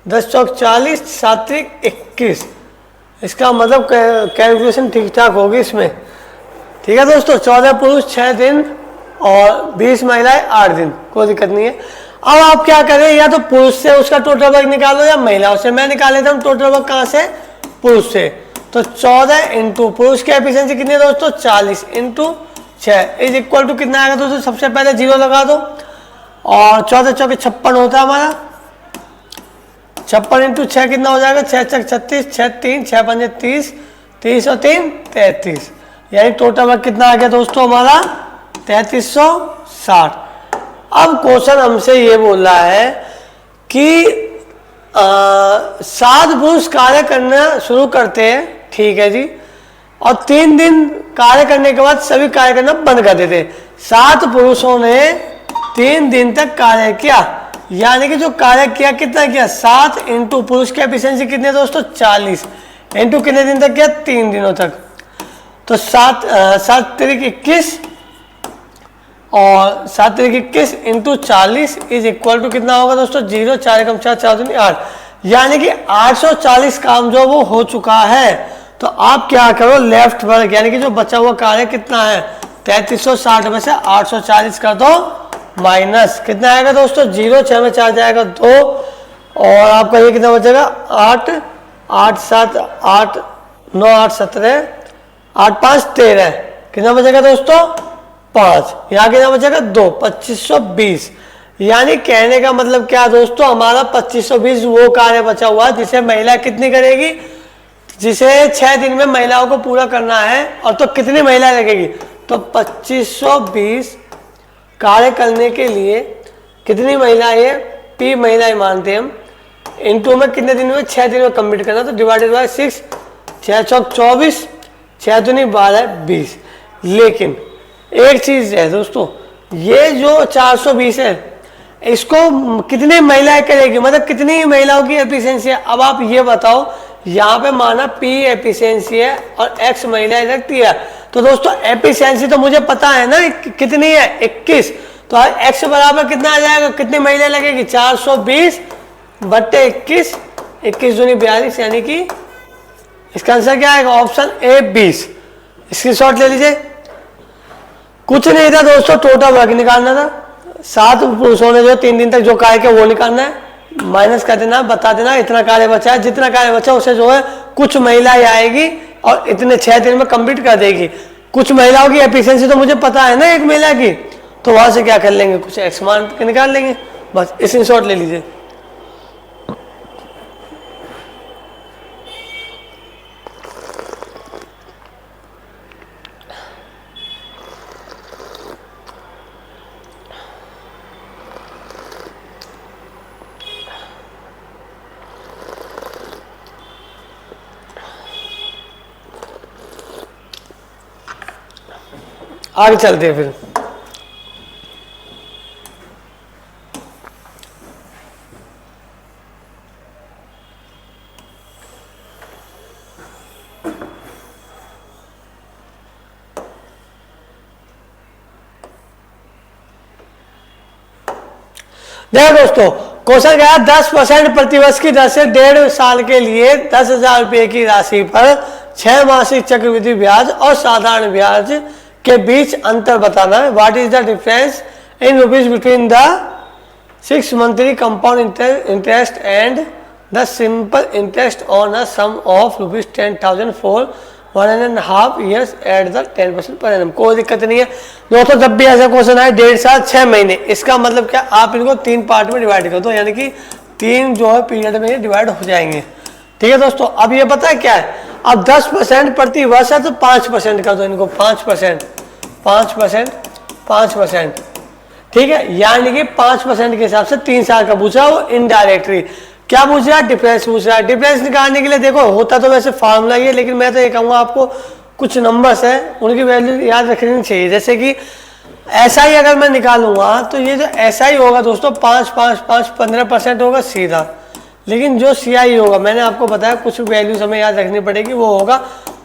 10 चौक 40, 7 त्रिक 21। इसका मतलब कैलकुलेशन ठीक ठाक होगी इसमें। ठीक है दोस्तों, 14 पुरुष 6 दिन और 20 महिलाएं 8 दिन, कोई दिक्कत नहीं है। अब आप क्या करें, या तो पुरुष से उसका टोटल वर्क निकालो या महिलाओं से। मैं निकाल लेता हूँ टोटल वर्क कहाँ से, पुरुष से। तो 14 × पुरुष की एफिशिएंसी कितनी है दोस्तों, 40 × 6 = कितना आएगा दोस्तों, सबसे पहले 0 लगा दो और 14 चौके 56 होता है हमारा। 56 × 6 कितना हो जाएगा, 6 चक 36, 6 3, 6 5 30, 30 और 3 33, यानी टोटल वर्क कितना आ गया दोस्तों हमारा 3360। अब क्वेश्चन हमसे ये बोल रहा है कि 7 पुरुष कार्य करना शुरू करते हैं, ठीक है जी, और 3 दिन कार्य करने के बाद सभी कार्य करना बंद कर देते हैं। 7 पुरुषों ने 3 दिन तक कार्य किया, यानी कि जो कार्य किया कितना किया, 7 × पुरुष की एफिशिएंसी कितनी है दोस्तों, 40 इंटू कितने दिन तक किया, 3 दिनों तक। तो 7×21 और 7×21 इंटू 40 इज इक्वल टू कितना होगा दोस्तों, 0, 4 कम 4, 4 दूनी 8, यानी कि 840 काम जो वो हो चुका है। तो आप क्या करो, लेफ्ट वर्क यानी कि जो बचा हुआ कार्य कितना है, 3360 में से 840 कर दो माइनस, कितना आएगा दोस्तों, 0, 6 में 4 जाएगा 2, और आपका ये कितना बचेगा 8, 8 7 8 9 8 17, 8 5 13, कितना बचेगा दोस्तों 5, यहाँ कितना बचेगा 2, 2520। यानी कहने का मतलब क्या दोस्तों, हमारा 2520 वो कार्य बचा हुआ जिसे महिला कितनी करेगी, जिसे 6 दिन में महिलाओं को पूरा करना है। और तो कितनी महिला लगेगी, तो 2520 कार्य करने के लिए कितनी महिलाएं, P महिलाएं मानते हैं हम, इनटू में कितने दिन में, 6 दिन में कंप्लीट करना, तो डिवाइडेड बाय 6, 6 चौक 24, 6 दूनी 12 20। लेकिन एक चीज है दोस्तों, ये जो 420 है इसको कितनी महिलाएं करेगी, मतलब कितनी महिलाओं की एफिशिएंसी है। अब आप ये बताओ, यहाँ पे माना P एफिशिएंसी है और X महिलाएं रखती है, तो दोस्तों एफिशिएंसी तो मुझे पता है ना कितनी है, 21, तो X बराबर कितना आ जाएगा, कितनी महिलाएं लगेगी, 420 बट्टे 21, 21 दूनी 42, यानी कि इसका आंसर क्या आएगा, ऑप्शन ए 20। स्क्रीनशॉट ले लीजिए। कुछ नहीं था दोस्तों, टोटल वर्क निकालना था, 7 पुरुषों ने जो 3 दिन तक जो कार्य किया वो निकालना है, माइनस कर देना, बता देना इतना कार्य बचा है, जितना कार्य बचा उसे जो है कुछ महिलाएं आएगी और इतने 6 दिन में कंप्लीट कर देगी। कुछ महिलाओं की एफिशिएंसी तो मुझे पता है ना एक महिला की, तो वहां से क्या कर लेंगे, कुछ एक्स मान के निकाल लेंगे, बस स्क्रीनशॉट ले लीजिए। आगे चलते हैं फिर। देखो दोस्तों, क्वेश्चन क्या है, 10% प्रतिवर्ष की दर से 1.5 साल के लिए 10,000 रुपए की राशि पर 6 मासिक चक्रवृद्धि ब्याज और साधारण ब्याज के बीच अंतर बताना है। What is the difference in rupees between the 6 monthly compound interest and the simple interest on a sum of rupees 10,000 for 1.5 years at the 10% per annum. कोई दिक्कत नहीं है दोस्तों, जब भी ऐसा क्वेश्चन आए 1.5 साल 6 महीने, इसका मतलब क्या, आप इनको 3 पार्ट में डिवाइड कर दो, यानी कि 3 जो है पीरियड में डिवाइड हो जाएंगे। ठीक है दोस्तों, अब ये पता है क्या है, अब 10% प्रति वर्ष है तो 5% कर दो इनको, 5%, 5%, 5%, ठीक है, यानी कि 5% के हिसाब से 3 साल का पूछा, वो इनडायरेक्टली क्या पूछ रहा है, डिफरेंस पूछ रहा है। डिफरेंस निकालने के लिए देखो, होता तो वैसे फार्मूला ही है, लेकिन मैं तो ये कहूँगा आपको कुछ नंबर्स हैं उनकी वैल्यू याद रखनी चाहिए। जैसे कि ऐसा ही अगर मैं निकालूंगा तो ये जो ऐसा ही होगा दोस्तों, 5 5 5 15% होगा सीधा, लेकिन जो CI होगा मैंने आपको बताया कुछ वैल्यूज हमें याद रखनी पड़ेगी, वो होगा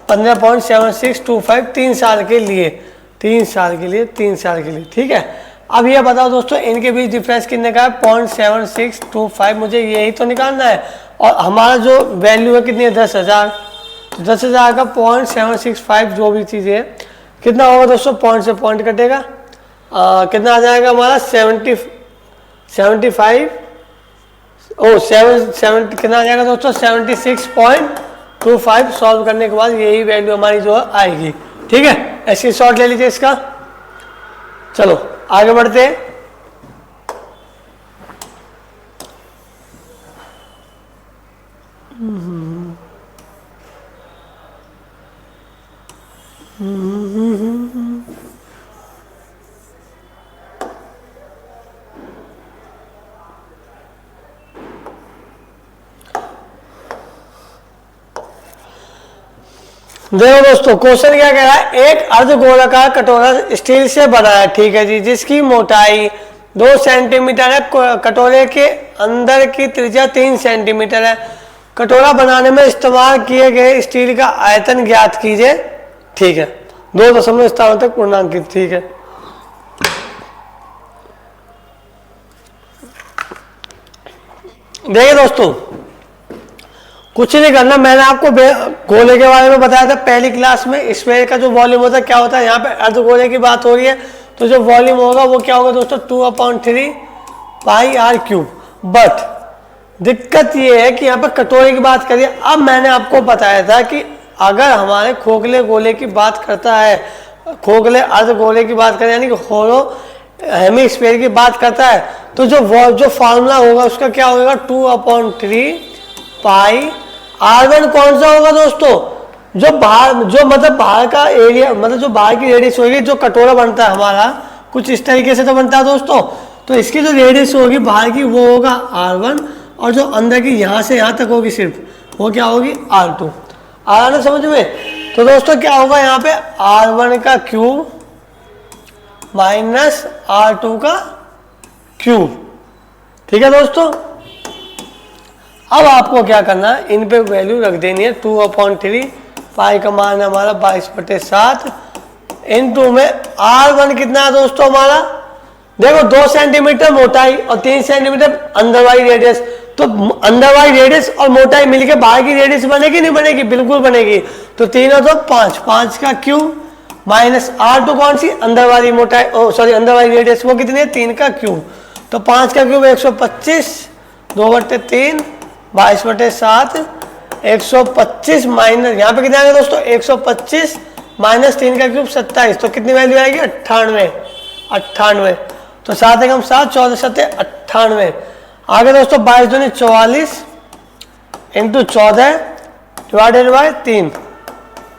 15.7625 3 साल के लिए, 3 साल के लिए, 3 साल के लिए। ठीक है, अब ये बताओ दोस्तों, इनके बीच डिफरेंस कितने का है, 0.7625, मुझे यही तो निकालना है। और हमारा जो वैल्यू है कितनी है, 10,000, तो 10,000 का 0.765 जो भी चीज़ है कितना होगा दोस्तों, पॉइंट से पॉइंट कटेगा, कितना आ जाएगा हमारा 75 ओ 7 कितना आ जाएगा दोस्तों, 76.25। सॉल्व करने के बाद यही वैल्यू हमारी जो है आएगी। ठीक है, ऐसी शॉर्ट ले लीजिए इसका। चलो आगे बढ़ते हैं। देखो दोस्तों, क्वेश्चन क्या कह रहा है, एक अर्धगोलाकार कटोरा स्टील से बना है, ठीक है जी, जिसकी मोटाई 2 सेंटीमीटर है, कटोरे के अंदर की त्रिज्या 3 सेंटीमीटर है। कटोरा बनाने में इस्तेमाल किए गए स्टील का आयतन ज्ञात कीजिए। ठीक है, 2 स्थानों तक पूर्णांकित। ठीक है, देखिए दोस्तों, कुछ नहीं करना, मैंने आपको गोले के बारे में बताया था पहली क्लास में। स्फीयर का जो वॉल्यूम होता है क्या होता है, यहाँ पे अर्धगोले की बात हो रही है, तो जो वॉल्यूम होगा वो क्या होगा दोस्तों, 2/3 पाई आर क्यूब। बट दिक्कत ये है कि यहाँ पे कटोरे की बात करिए। अब मैंने आपको बताया था कि अगर हमारे खोखले गोले की बात करता है, खोखले अर्धगोले की बात करें, यानी कि होलो हेमिस्फीयर की बात करता है, तो जो फार्मूला होगा उसका क्या होगा, 2/3 पाई R1 कौन सा होगा दोस्तों, जो बाहर का एरिया, मतलब जो बाहर की रेडियस होगी, जो कटोरा बनता है हमारा कुछ इस तरीके से तो बनता है दोस्तों, तो इसकी जो रेडियस होगी बाहर की वो होगा R1, और जो अंदर की यहाँ से यहाँ तक होगी सिर्फ वो क्या होगी, R2। आ रहा ना समझ में? तो दोस्तों क्या होगा यहाँ पे, R1 का क्यूब माइनस R2 का क्यूब। ठीक है दोस्तों, अब आपको क्या करना है, इन पे वैल्यू रख देनी है। 2/3 पाई का मान है हमारा 22/7 इनटू में R1 कितना है दोस्तों हमारा, देखो 2 सेंटीमीटर मोटाई और 3 सेंटीमीटर अंदर वाली रेडियस, तो अंदर वाली रेडियस और मोटाई मिलके बाहर की रेडियस बनेगी, नहीं बनेगी, बिल्कुल बनेगी। तो 3 और 2 5, 5 का क्यूब माइनस R2 कौन सी, अंदर वाली मोटाई, सॉरी अंदर वाली रेडियस, वो कितनी है, 3 का क्यूब। तो 5 का क्यूब 125, 2/3 22/7, 125 माइनस, यहाँ पे कितना आएगा दोस्तों, 125 माइनस 3 का क्यूब 27, तो कितनी वैल्यू आएगी, 98। तो 7 एकम 7, 14 7 98। आगे दोस्तों 22 दूनी 44 इंटू 14 डिवाइडेड बाय 3।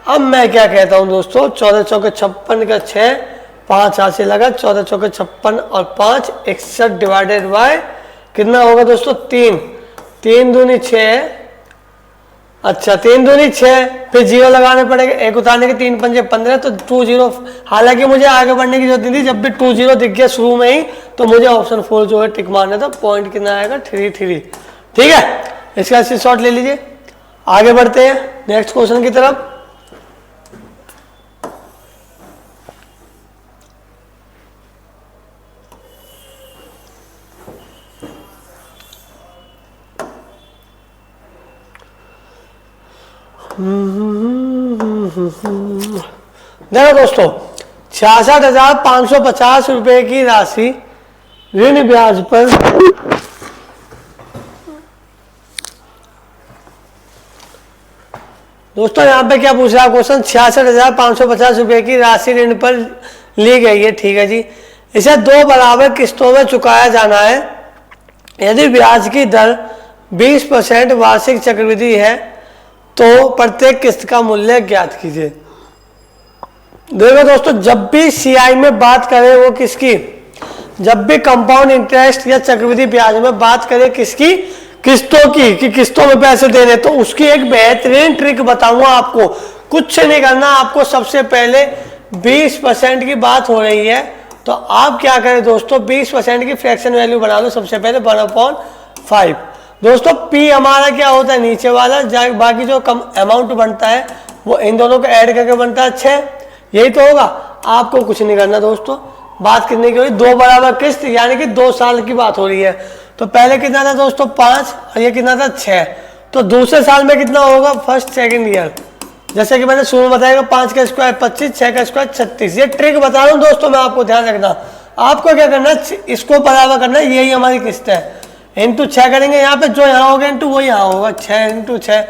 अब मैं क्या कहता हूँ दोस्तों, 14 चौके 56 का 6, 5 हाथ से लगा, 14 चौके 56 और 5 61 डिवाइडेड बाय कितना होगा दोस्तों, 3 दूनी 6, अच्छा 3 दूनी 6, फिर 0 लगाने पड़ेगा, एक उतारने के 3 पंजे 15, तो 2 0। हालांकि मुझे आगे बढ़ने की जरूरत नहीं थी, जब भी 2 0 दिख गया शुरू में ही तो मुझे ऑप्शन 4 जो है टिक मारना था। पॉइंट कितना आएगा, 33। ठीक है, इसका स्क्रीनशॉट ले लीजिए। आगे बढ़ते हैं नेक्स्ट क्वेश्चन की तरफ। देखो दोस्तों, 66,550 रुपए की राशि ऋण ब्याज पर दोस्तों यहाँ पे क्या पूछ रहा है क्वेश्चन, 66,550 रुपए की राशि ऋण पर ली गई है। ठीक है जी, इसे 2 बराबर किस्तों में चुकाया जाना है। यदि ब्याज की दर 20% वार्षिक चक्रवृद्धि है तो प्रत्येक किस्त का मूल्य ज्ञात कीजिए। देखो दोस्तों, जब भी सीआई में बात करें वो किसकी, जब भी कंपाउंड इंटरेस्ट या चक्रवृद्धि ब्याज में बात करें किसकी, किस्तों की, कि किस्तों में पैसे देने, तो उसकी एक बेहतरीन ट्रिक बताऊंगा आपको। कुछ नहीं करना आपको, सबसे पहले 20% की बात हो रही है तो आप क्या करें दोस्तों, 20% की फ्रैक्शन वैल्यू बना लो सबसे पहले 1/5। दोस्तों पी हमारा क्या होता है, नीचे वाला, बाकी जो कम अमाउंट बनता है वो इन दोनों को ऐड करके बनता है 6। यही तो होगा, आपको कुछ नहीं करना दोस्तों। बात कितने की हो रही, 2 बराबर किस्त, यानी कि 2 साल की बात हो रही है। तो पहले कितना था दोस्तों 5 और ये कितना था 6, तो दूसरे साल में कितना होगा, फर्स्ट सेकंड ईयर। जैसे कि मैंने शुरू में बताया 5 का स्क्वायर 25, 6 का स्क्वायर 36। ये ट्रिक बता रहा हूँ दोस्तों मैं, आपको ध्यान रखना। आपको क्या करना है, इसको बराबर करना है, यही हमारी किस्त है। इंटू 6 करेंगे, यहाँ पे जो यहाँ होगा इंटू वो यहाँ होगा, 6 इंटू 6,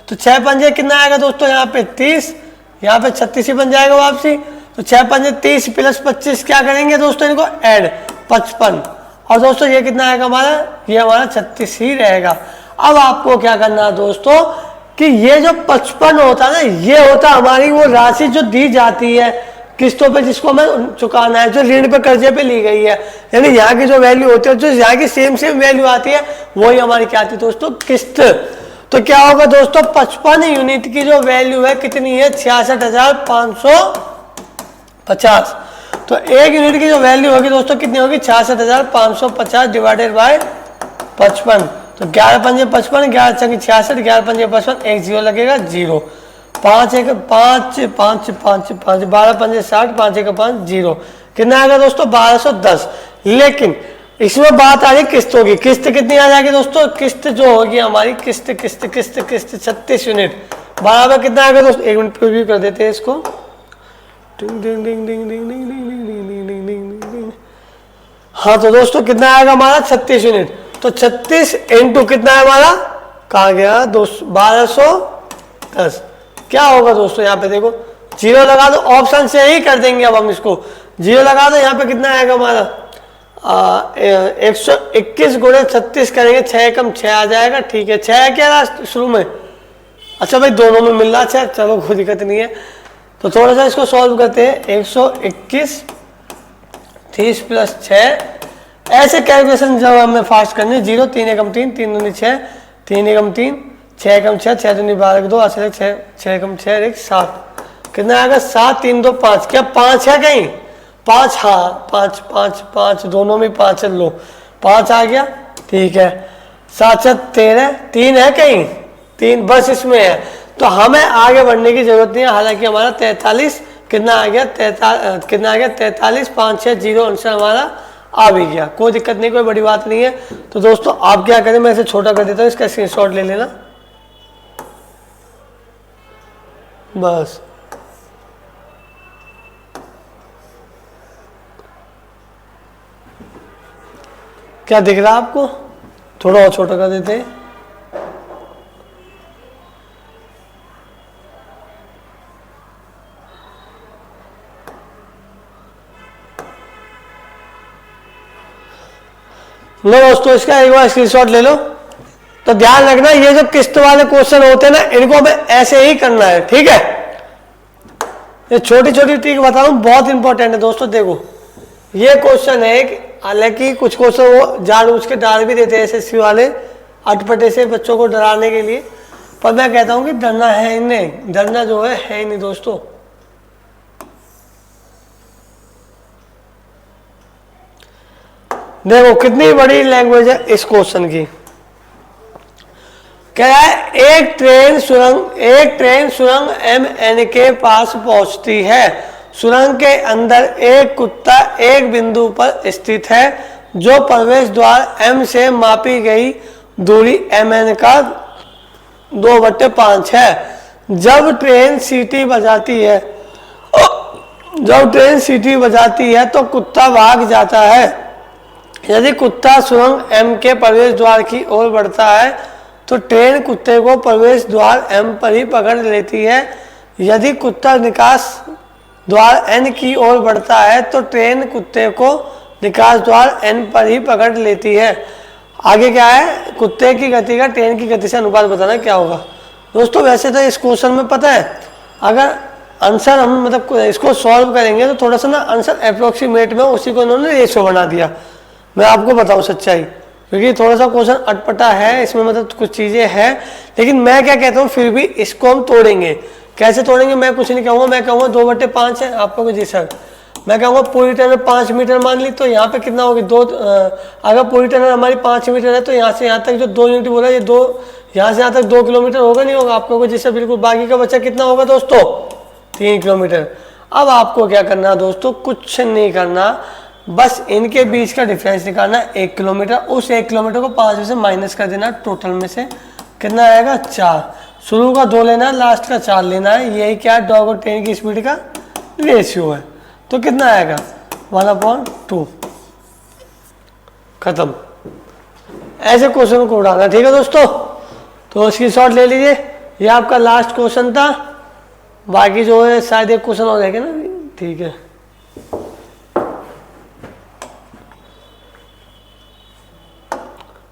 तो 6 पंजे कितना आएगा दोस्तों, यहाँ पे 30, यहाँ पे 36 ही बन जाएगा वापसी। तो 6 पंजे 30 प्लस 25 क्या करेंगे दोस्तों, इनको ऐड 55, और दोस्तों ये कितना आएगा हमारा, ये हमारा 36 ही रहेगा। अब आपको क्या करना है दोस्तों, कि ये जो 55 होता है ना, ये होता हमारी वो राशि जो दी जाती है किस्तों पे, जिसको हमें चुकाना है, जो ऋण पे कर्जे पे ली गई है, यानी यहाँ की जो वैल्यू होती है, जो यहाँ की सेम वैल्यू आती है, वही हमारी क्या आती है दोस्तों, किस्त। तो क्या होगा दोस्तों, 55 यूनिट की जो वैल्यू है कितनी है, 66,550। तो 1 यूनिट की जो वैल्यू होगी दोस्तों कितनी होगी, 66,550 डिवाइडेड बाय 55, तो 11×5 = 55, 11×6 = 66, 11×5 = 55, एक जीरो लगेगा, जीरो। 5 1 5 5 5 5, 12×5 = 60, 5 1 5, जीरो। कितना आएगा दोस्तों? 1210। लेकिन इसमें बात आ रही किस्तों की। किस्त कितनी आ जाएगी दोस्तों? किस्त जो होगी हमारी, किस्त किस्त किस्त किस्त 36 यूनिट बराबर कितना आएगा दोस्तों? 1 मिनट प्रीव्यू कर देते हैं इसको। हाँ तो दोस्तों कितना आएगा हमारा? 36 यूनिट। तो 36 इंटू कितना है हमारा? कहाँ गया दोस्तों? 1210। क्या होगा दोस्तों? यहाँ पे देखो, जीरो लगा दो, ऑप्शन से ही कर देंगे अब हम इसको। जीरो लगा दो, यहाँ पे कितना आएगा हमारा? 121 × 36 करेंगे, 6 कम 6 आ जाएगा। ठीक है, 6 है क्या लास्ट शुरू में? अच्छा भाई दोनों में मिल रहा है, चलो कोई दिक्कत नहीं है। तो थोड़ा सा इसको सॉल्व करते हैं। 121 30 + 6, ऐसे कैलकुलेशन जब हमें फास्ट करनी। 0 3 एकम 3 3 दूनी 6 3 एकम 3 6 एकम 6 6 दूनी 12 2 6 6 एकम 6 1 7। कितना आएगा? 7 3 2 5। क्या 5 है कहीं? 5, हाँ 5 5 5 दोनों में 5 है। लो 5 आ गया। ठीक है, 7 7 13, 3 है कहीं? 3 बस इसमें है, तो हमें आगे बढ़ने की जरूरत नहीं है। हालांकि हमारा 43 कितना आ गया? 43 कितना आ गया? 43 5 6 0 आंसर हमारा आ भी गया। कोई दिक्कत नहीं, कोई बड़ी बात नहीं है। तो दोस्तों आप क्या करें, मैं इसे छोटा कर देता हूँ, इसका स्क्रीनशॉट ले लेना बस। क्या दिख रहा है आपको? थोड़ा और छोटा कर देते हैं। लो दोस्तों, इसका एक बार स्क्रीनशॉट ले लो। तो ध्यान रखना, ये जो किस्त वाले क्वेश्चन होते हैं ना, इनको हमें ऐसे ही करना है। ठीक है, ये छोटी छोटी ट्रिक बता रहा हूं, बहुत इंपॉर्टेंट है दोस्तों। देखो ये क्वेश्चन है, हालांकि कुछ क्वेश्चन वो जानबूझ के डाल भी देते हैं एसएससी वाले अटपटे से बच्चों को डराने के लिए, पर मैं कहता हूं कि डरना है ही नहीं, डरना जो है ही नहीं दोस्तों। देखो कितनी बड़ी लैंग्वेज है इस क्वेश्चन की। क्या है? एक ट्रेन सुरंग MN के पास पहुंचती है। सुरंग के अंदर एक कुत्ता एक बिंदु पर स्थित है जो प्रवेश द्वार M से मापी गई दूरी MN का 2/5 है। जब ट्रेन सीटी बजाती है तो कुत्ता भाग जाता है। यदि कुत्ता सुरंग M के प्रवेश द्वार की ओर बढ़ता है तो ट्रेन कुत्ते को प्रवेश द्वार M पर ही पकड़ लेती है। यदि कुत्ता निकास द्वार N की ओर बढ़ता है तो ट्रेन कुत्ते को निकास द्वार N पर ही पकड़ लेती है। आगे क्या है? कुत्ते की गति का ट्रेन की गति से अनुपात बताना क्या होगा। दोस्तों वैसे तो इस क्वेश्चन में पता है, अगर आंसर हम मतलब इसको सॉल्व करेंगे तो थोड़ा सा ना आंसर अप्रोक्सीमेट में उसी को इन्होंने रेशो बना दिया। मैं आपको बताऊं सच्चाई, क्योंकि थोड़ा सा क्वेश्चन अटपटा है, इसमें मतलब कुछ चीज़ें हैं, लेकिन मैं क्या कहता हूँ फिर भी इसको हम तोड़ेंगे। कैसे तोड़ेंगे? मैं कुछ नहीं कहूँगा, मैं कहूँगा 2/5 है। आप कहोगे जी सर, मैं कहूँगा पूरी टनल 5 मीटर मान ली, तो यहाँ पे कितना होगी? अगर पूरी टनल हमारी 5 मीटर है तो यहाँ से यहाँ तक जो 2 यूनिट बोला, ये 2 यहाँ से यहाँ तक 2 किलोमीटर होगा नहीं होगा? आप कहोगे जी सर बिल्कुल। बाकी का बच्चा कितना होगा दोस्तों? 3 किलोमीटर। अब आपको क्या करना है दोस्तों? कुछ नहीं करना, बस इनके बीच का डिफरेंस निकालना 1 किलोमीटर। उस 1 किलोमीटर को 5 में से माइनस कर देना, टोटल में से कितना आएगा? 4। शुरू का 2 लेना है, लास्ट का 4 लेना है। यही क्या है? डॉग और ट्रेन की स्पीड का रेशियो है। तो कितना आएगा? 1/2। खत्म। ऐसे क्वेश्चन को उड़ाना। ठीक है दोस्तों, तो इसकी शॉट ले लीजिए। ये आपका लास्ट क्वेश्चन था, बाकी जो है शायद एक क्वेश्चन और रहेगा ना। ठीक है,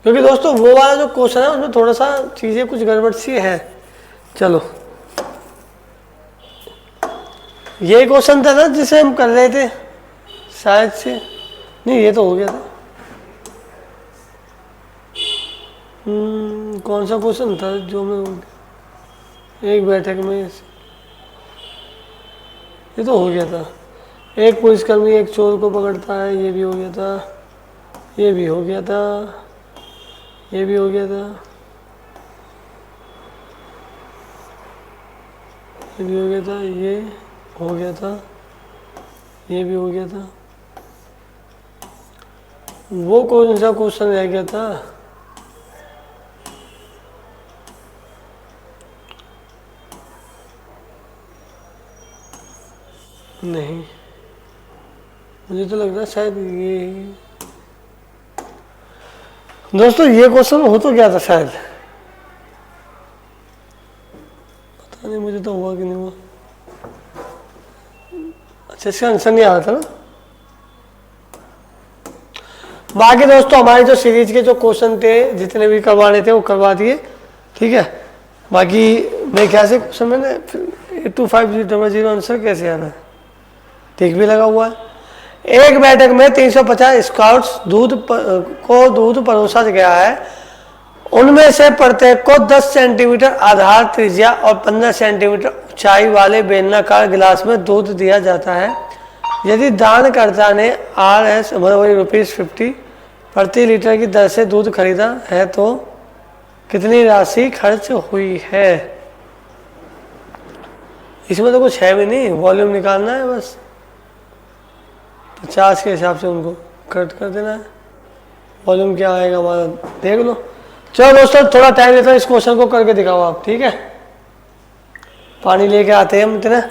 क्योंकि दोस्तों वो वाला जो क्वेश्चन है उसमें थोड़ा सा चीज़ें कुछ गड़बड़ सी है। चलो, ये क्वेश्चन था ना जिसे हम कर रहे थे शायद से, नहीं ये तो हो गया था। कौन सा क्वेश्चन था जो मैं एक बैठक में, ये तो हो गया था। एक पुलिसकर्मी एक चोर को पकड़ता है, ये भी हो गया था, ये भी हो गया था, ये भी हो गया था, ये भी हो गया था, ये हो गया था, ये भी हो गया था। वो कौन सा क्वेश्चन रह गया था? नहीं, मुझे तो लग रहा है शायद ये, दोस्तों ये क्वेश्चन हो तो गया था शायद, पता नहीं मुझे तो हुआ कि नहीं हुआ। अच्छा, इसका आंसर नहीं आ रहा था ना। बाकी दोस्तों हमारे जो सीरीज के जो क्वेश्चन थे जितने भी करवाने थे वो करवा दिए, ठीक है। बाकी मेरे ख्याल से क्वेश्चन मैंने 825000 आंसर कैसे आना है, ठीक भी लगा हुआ है। एक बैठक में 350 स्काउट्स को दूध परोसा गया है, उनमें से प्रत्येक को 10 सेंटीमीटर आधार त्रिज्या और 15 सेंटीमीटर ऊंचाई वाले बेलनाकार गिलास में दूध दिया जाता है। यदि दानकर्ता ने RS मतलब ₹50 प्रति लीटर की दर से दूध खरीदा है तो कितनी राशि खर्च हुई है? इसमें तो कुछ है भी नहीं, वॉल्यूम निकालना है बस, 50 के हिसाब से उनको कट कर देना है। वॉल्यूम क्या आएगा हमारा देख लो। चलो दोस्तों थोड़ा टाइम लेता है, इस क्वेश्चन को करके दिखाओ आप, ठीक है। पानी लेके आते हैं हम इतने।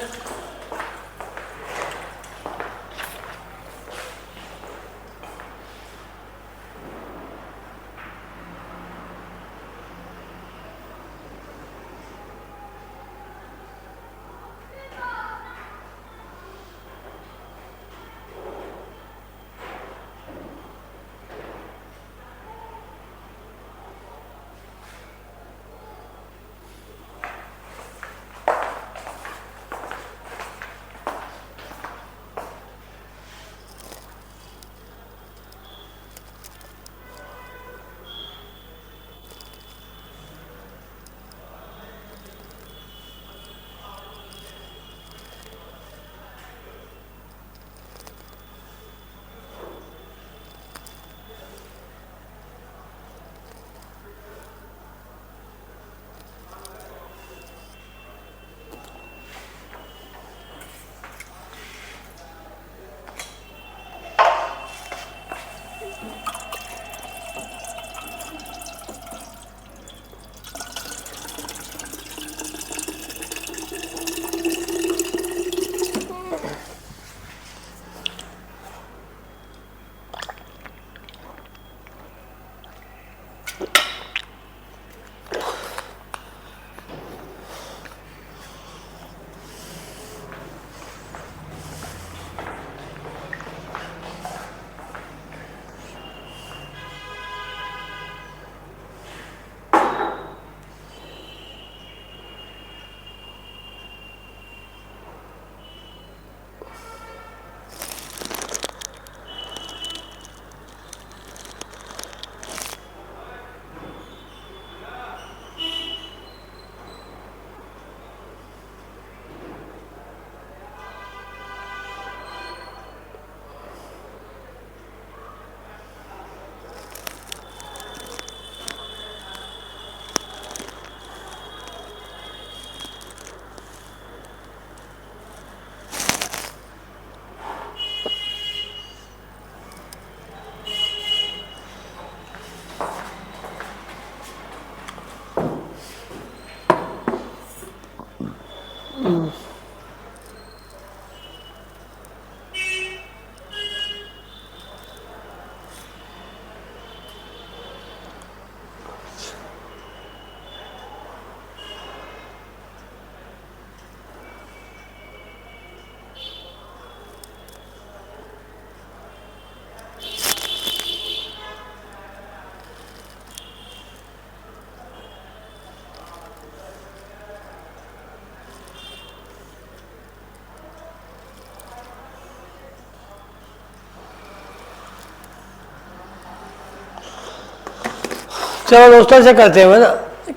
चलो दोस्तों से करते हैं ना,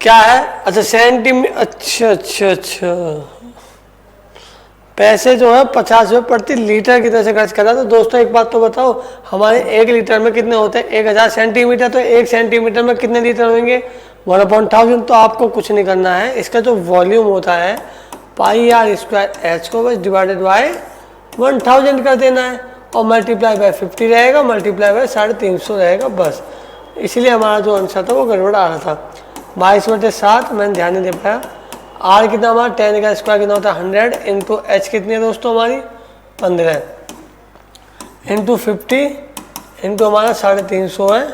क्या है, अच्छा सेंटीमीटर, अच्छा अच्छा अच्छा पैसे जो है 50 रुपये प्रति लीटर की तरह से खर्च कर रहा है। तो दोस्तों एक बात तो बताओ, हमारे 1 लीटर में कितने होते हैं? 1000 सेंटीमीटर, तो 1 सेंटीमीटर में कितने लीटर होंगे? 1/1000। तो आपको कुछ नहीं करना है, इसका जो वॉल्यूम होता है पाई आर स्क्वायर एच को बस डिवाइडेड बाय 1000 कर देना है और मल्टीप्लाई बाय 50 रहेगा, मल्टीप्लाई बाय 350 रहेगा बस। इसलिए हमारा जो आंसर था वो गड़बड़ आ रहा था। 22/7 मैंने ध्यान नहीं दे पाया। आर कितना हमारा 10 का स्क्वायर कितना होता है 100 इंटू एच कितनी है दोस्तों हमारी 15 इंटू 50 इंटू हमारा 350 है।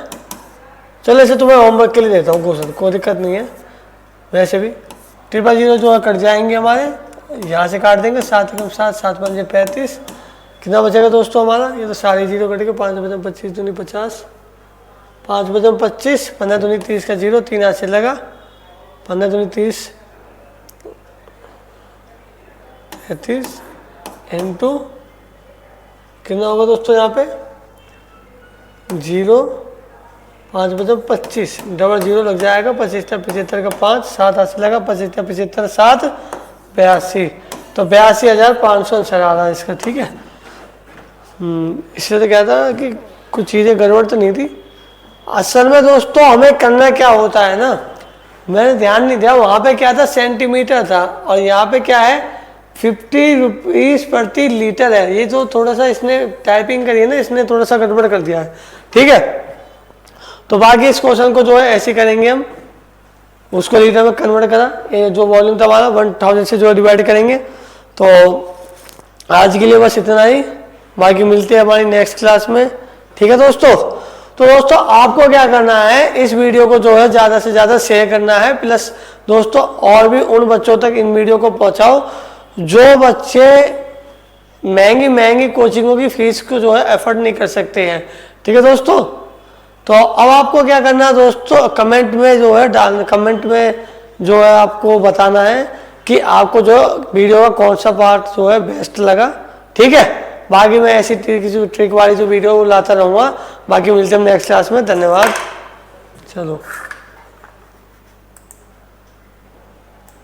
चलो इसे तो मैं होमवर्क के लिए देता हूँ क्वेश्चन, कोई दिक्कत नहीं है। वैसे भी 000 जो है कट जाएंगे हमारे, यहाँ से काट देंगे 7 एकम 7, 7 पंजे 35, कितना बचेगा दोस्तों हमारा? ये तो सारे जीरो कटेंगे। 5 बजे 25 दूनी 50, 5 बजे 25, 15 दूनी 30 का जीरो, 3 हाथ से लगा, 15 दूनी 30 35 इंटू कितना होगा दोस्तों यहाँ पे जीरो, 5 बजे 25, डबल जीरो लग जाएगा, 25 75 का 5, 7 हाथ से लगा, 25 75 7 82, तो 82,500 आंसर आ रहा है इसका। ठीक है, इसलिए तो कहता कि कुछ चीज़ें गड़बड़ तो नहीं थी। असल में दोस्तों हमें करना क्या होता है ना, मैंने ध्यान नहीं दिया, वहाँ पे क्या था सेंटीमीटर था और यहाँ पे क्या है 50 रुपीज़ प्रति लीटर है। ये जो थोड़ा सा इसने टाइपिंग करी है ना, इसने थोड़ा सा गड़बड़ कर दिया है। ठीक है, तो बाकी इस क्वेश्चन को जो है ऐसे करेंगे हम, उसको लीटर में कन्वर्ट करा, ये जो वॉल्यूम था हमारा 1000 से जो डिवाइड करेंगे। तो आज के लिए बस इतना ही, बाकी मिलते हैं हमारी नेक्स्ट क्लास में। ठीक है दोस्तों, तो दोस्तों आपको क्या करना है, इस वीडियो को जो है ज़्यादा से ज़्यादा शेयर करना है, प्लस दोस्तों और भी उन बच्चों तक इन वीडियो को पहुँचाओ जो बच्चे महंगी महंगी कोचिंगों की फीस को जो है एफर्ट नहीं कर सकते हैं। ठीक है दोस्तों, तो अब आपको क्या करना है दोस्तों, कमेंट में जो है कमेंट में जो है आपको बताना है कि आपको जो वीडियो का कौन सा पार्ट जो है बेस्ट लगा। ठीक है, बाकी मैं ऐसी ट्रिक वाली जो वीडियो लाता रहूँगा। बाकी मिलते हैं नेक्स्ट क्लास में, धन्यवाद। चलो।